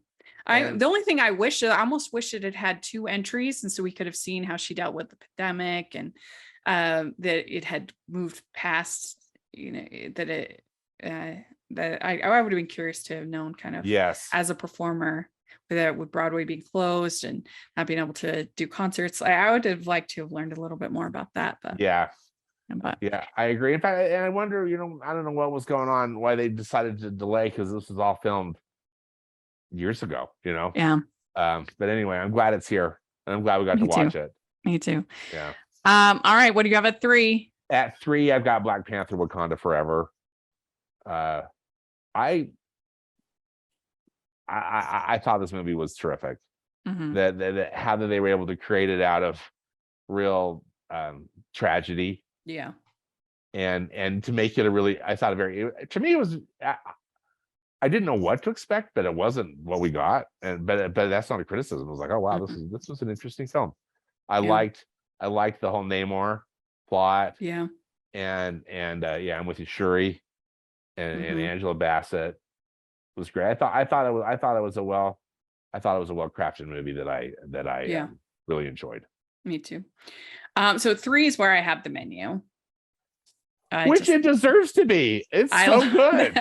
only thing I almost wish it had 2 entries, and so we could have seen how she dealt with the pandemic, and that it had moved past, you know, that I would have been curious to have known kind of as a performer, with Broadway being closed and not being able to do concerts. I would have liked to have learned a little bit more about that. But yeah, I agree. In fact, and I wonder, you know, I don't know what was going on, why they decided to delay, because this was all filmed years ago, you know. But anyway, I'm glad it's here, and I'm glad we got to watch it. Me too. Yeah. All right, what do you have at 3? At 3, I've got Black Panther: Wakanda Forever. I thought this movie was terrific. That how they were able to create it out of real tragedy. Yeah. And to make it a really, I thought to me it was, I didn't know what to expect, but it wasn't what we got. But that's not a criticism. I was like, oh wow, this was an interesting film. I liked the whole Namor plot. Yeah. And I'm with you, Shuri and Angela Bassett. Was great. I thought it was a well crafted movie that I really enjoyed. Me too. So 3 is where I have The Menu, which it deserves to be. It's so good.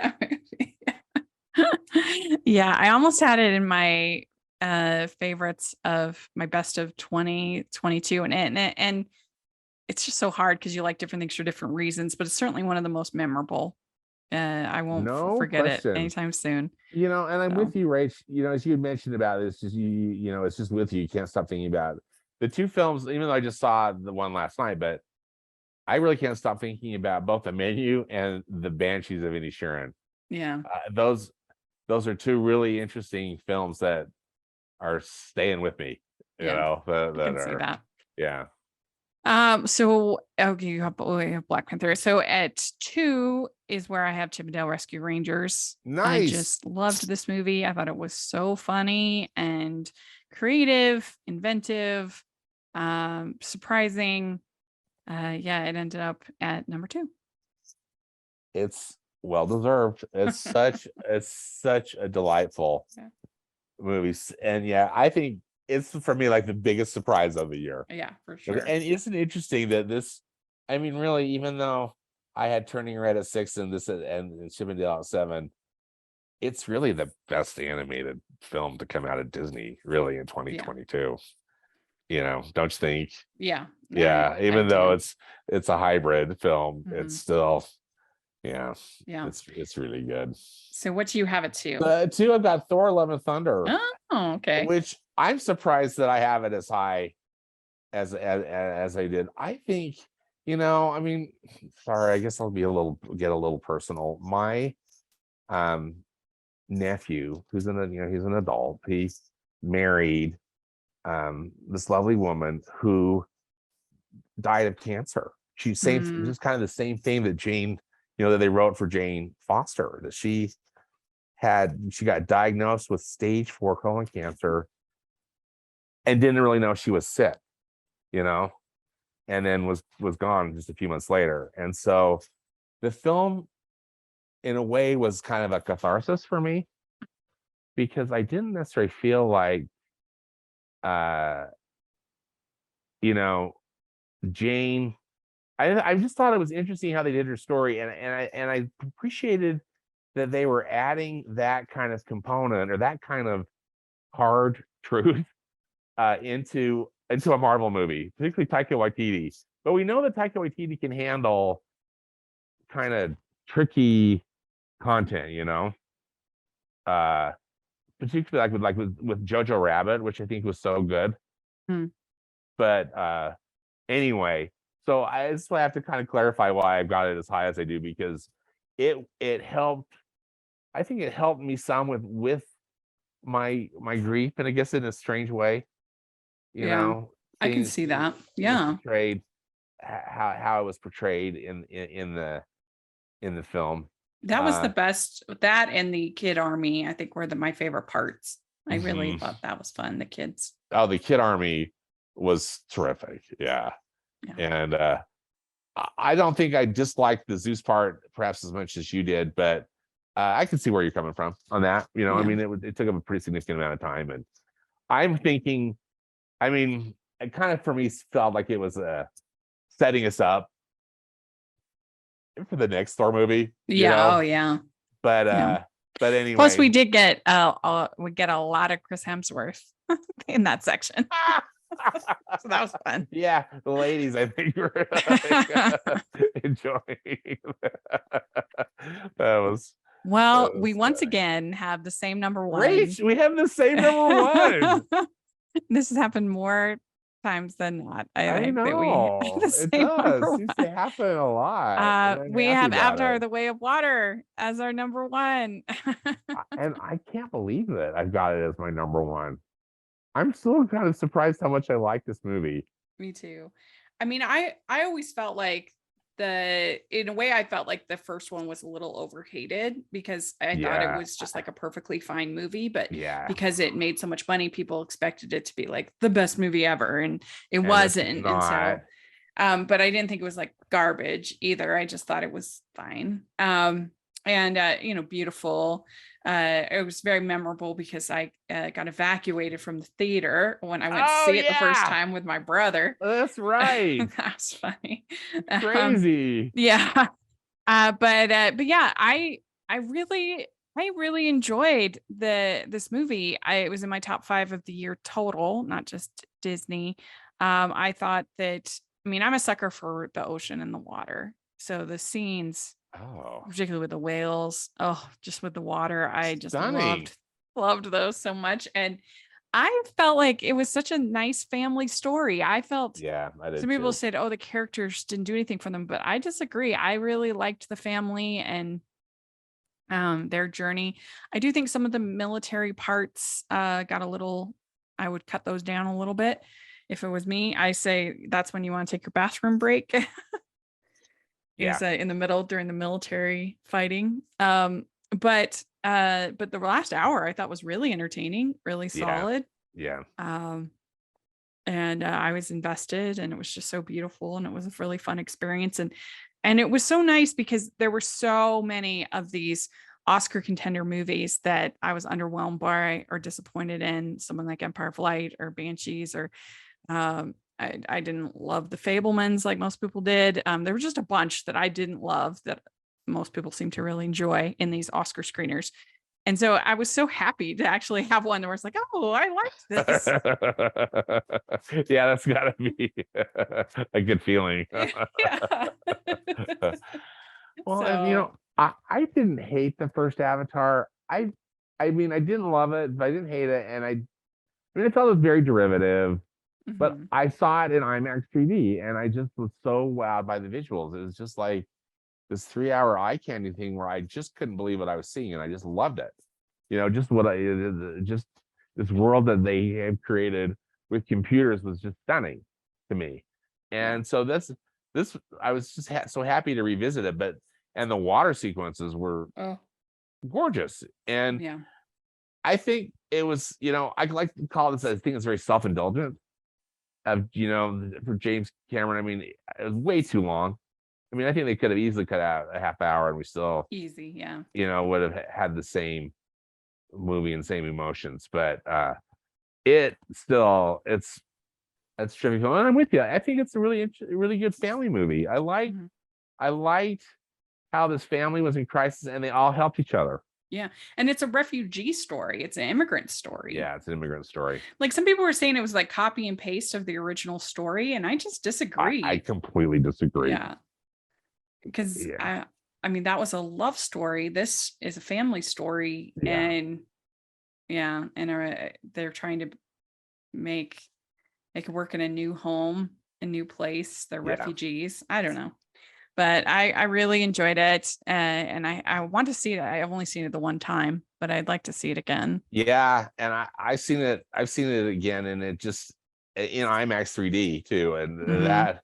Yeah, I almost had it in my favorites of my best of 2022, and it's just so hard because you like different things for different reasons, but it's certainly one of the most memorable. I won't forget it anytime soon. You know, and I'm with you, Rach. You know, as you had mentioned about it, it's just you know, it's just with you. You can't stop thinking about it. The 2 films, even though I just saw the one last night, but I really can't stop thinking about both The Menu and The Banshees of Inisherin. Yeah, those are 2 really interesting films that are staying with me. You know, see that. Yeah. So okay, you have Black Panther. So at 2 is where I have Chip 'n Dale Rescue Rangers. Nice. I just loved this movie. I thought it was so funny and creative, inventive, surprising. It ended up at number 2. It's well deserved. It's such a delightful movie. And I think it's, for me, like the biggest surprise of the year. Yeah, for sure. And isn't it interesting that this, I mean, really, even though I had Turning Red at 6 and this and Chip 'n Dale at 7, it's really the best animated film to come out of Disney, really, in 2022. You know, don't you think? Yeah. Even though it's a hybrid film, it's still, it's really good. So what do you have at 2? 2, I've got Thor: Love and Thunder. Oh, okay. Which I'm surprised that I have it as high as I did. I think, you know, I mean, sorry, I guess I'll get a little personal. My nephew, who's he's an adult. He married this lovely woman who died of cancer. She's this is kind of the same thing that Jane, that they wrote for Jane Foster, that she got diagnosed with stage 4 colon cancer and didn't really know she was sick, and then was gone just a few months later. And so the film, in a way, was kind of a catharsis for me, because I didn't necessarily feel like, Jane. I just thought it was interesting how they did her story, and I appreciated that they were adding that kind of component, or that kind of hard truth into a Marvel movie, particularly Taika Waititi. But we know that Taika Waititi can handle kind of tricky content, particularly with Jojo Rabbit, which I think was so good. But anyway, so I just have to kind of clarify why I've got it as high as I do, because it helped. I think it helped me some with my grief, and I guess in a strange way, I can see that. Yeah, portrayed how it was portrayed in the film. That was the best. That and the Kid Army, I think, were my favorite parts. I really thought that was fun. The kids. Oh, the Kid Army was terrific. Yeah. And I don't think I disliked the Zeus part perhaps as much as you did, but I can see where you're coming from on that. I mean, it took up a pretty significant amount of time, and I'm thinking, I mean, it kind of for me felt like it was setting us up for the next Thor movie. Oh yeah. But anyway. Plus, we did get a lot of Chris Hemsworth in that section. So that was fun. Yeah, the ladies, I think, were enjoying that. Was we once again have the same number one. Great, we have the same number one. This has happened more times than not. I know it does. It seems to happen a lot. We have Avatar: The Way of Water as our number one. And I can't believe it. I've got it as my number one. I'm still kind of surprised how much I like this movie. Me too. I mean, I always felt like in a way, I felt like the first one was a little overhated, because I thought it was just like a perfectly fine movie, but because it made so much money, people expected it to be like the best movie ever, and it wasn't. And so, but I didn't think it was like garbage either. I just thought it was fine. Beautiful. It was very memorable because I got evacuated from the theater when I went to see it the first time with my brother. That's right. That was funny. Crazy. Yeah. But yeah, I really enjoyed this movie. It was in my top 5 of the year total, not just Disney. I thought that, I'm a sucker for the ocean and the water. So the scenes, particularly with the whales, just with the water, I just loved those so much. And I felt like it was such a nice family story. I did. Some people said, the characters didn't do anything for them, but I disagree. I really liked the family and their journey. I do think some of the military parts got a little, I would cut those down a little bit. If it was me, I say that's when you want to take your bathroom break. In the middle during the military fighting. But the last hour I thought was really entertaining, really solid. And I was invested, and it was just so beautiful, and it was a really fun experience. And it was so nice because there were so many of these Oscar contender movies that I was underwhelmed by or disappointed in, something like Empire of Light or Banshees, or I didn't love The Fabelmans like most people did. There were just a bunch that I didn't love that most people seem to really enjoy in these Oscar screeners. And so I was so happy to actually have one where it's like, I liked this. Yeah, that's gotta be a good feeling. Well, I didn't hate the first Avatar. I didn't love it, but I didn't hate it. And I felt it was very derivative. But I saw it in IMAX 3D, and I just was so wowed by the visuals. It was just like this 3-hour eye candy thing where I just couldn't believe what I was seeing, and I just loved it. just just this world that they have created with computers was just stunning to me. And so this I was just so happy to revisit it, and the water sequences were gorgeous. And I think it was, I like to call this, I think it's very self-indulgent of, for James Cameron. I mean, it was way too long. I mean, I think they could have easily cut out a half hour and we still would have had the same movie and same emotions. But it's terrific film. And I'm with you. I think it's a really good family movie. I liked how this family was in crisis and they all helped each other. Yeah. And it's a refugee story. It's an immigrant story. Yeah, it's an immigrant story. Like some people were saying it was like copy and paste of the original story. And I just disagree. I completely disagree. Yeah. Because I mean, that was a love story. This is a family story. And they're trying to make it work in a new home, a new place. They're refugees. I don't know. But I really enjoyed it, and I want to see it. I've only seen it the one time, but I'd like to see it again. Yeah, and I've seen it again, and it just in IMAX 3D too, and that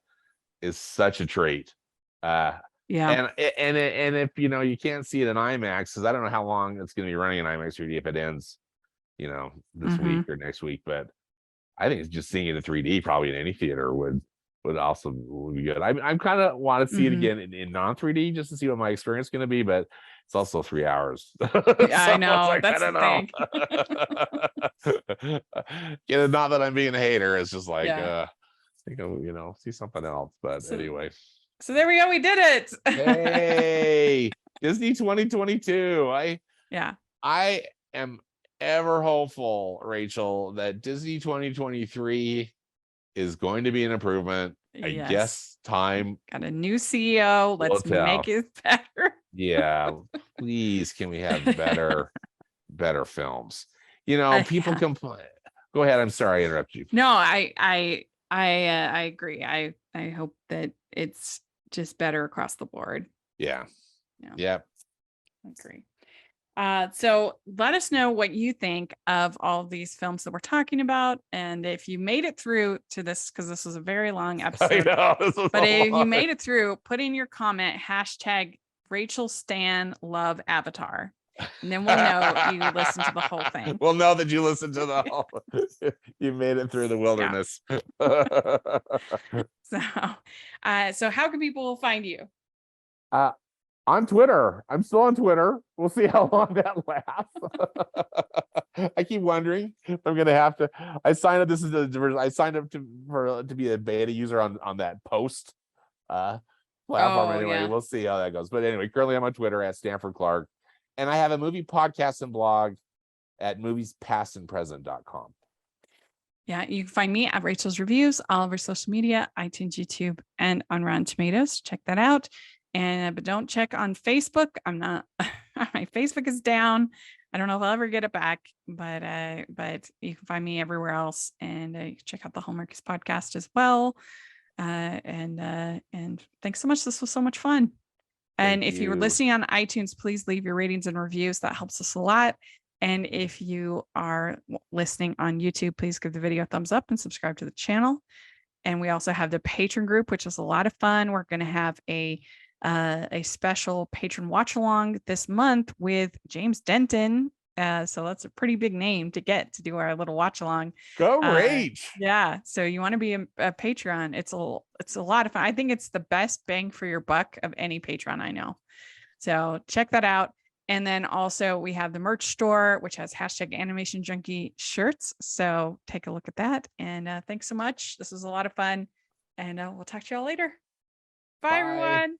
is such a treat. And if you can't see it in IMAX, because I don't know how long it's going to be running in IMAX 3D if it ends, this week or next week, but I think it's just seeing it in 3D probably in any theater would also be good. I'm kind of want to see it again in non 3D just to see what my experience is going to be, but it's also 3 hours. I know. That's the thing. Not that I'm being a hater. It's just like, see something else. But anyway. So there we go. We did it. Hey, Disney 2022. I am ever hopeful, Rachel, that Disney 2023 is going to be an improvement. I guess time got a new CEO. Let's make it better. Yeah, please, can we have better films? People complain. Go ahead. I'm sorry I interrupted you. No, I agree. I hope that it's just better across the board. Yeah. I agree. So let us know what you think of all of these films that we're talking about. And if you made it through to this, because this was a very long episode, but if you made it through, put in your comment, #RachelStanLoveAvatar. And then we'll know you listened to the whole thing. We'll know that you listened to the whole, you made it through the wilderness. So how can people find you? On Twitter. I'm still on Twitter. We'll see how long that lasts. I keep wondering if I'm gonna have to. I signed up. I signed up to be a beta user on that Post platform. Anyway, we'll see how that goes. But anyway, currently I'm on Twitter at Stanford Clark, and I have a movie podcast and blog at moviespastandpresent.com. Yeah, you can find me at Rachel's Reviews, all over social media, iTunes, YouTube, and on Rotten Tomatoes. Check that out. But don't check on Facebook. I'm not. My Facebook is down. I don't know if I'll ever get it back. But you can find me everywhere else, and check out the Hallmarkies podcast as well. And thanks so much. This was so much fun. And if you were listening on iTunes, please leave your ratings and reviews. That helps us a lot. And if you are listening on YouTube, please give the video a thumbs up and subscribe to the channel. And we also have the patron group, which is a lot of fun. We're going to have a special patron watch along this month with James Denton. So that's a pretty big name to get to do our little watch along. Go Rach. Yeah. So you want to be a Patreon. It's a lot of fun. I think it's the best bang for your buck of any Patreon I know. So check that out. And then also we have the merch store, which has #AnimationJunkie shirts. So take a look at that. And thanks so much. This was a lot of fun. And we'll talk to y'all later. Bye. Everyone.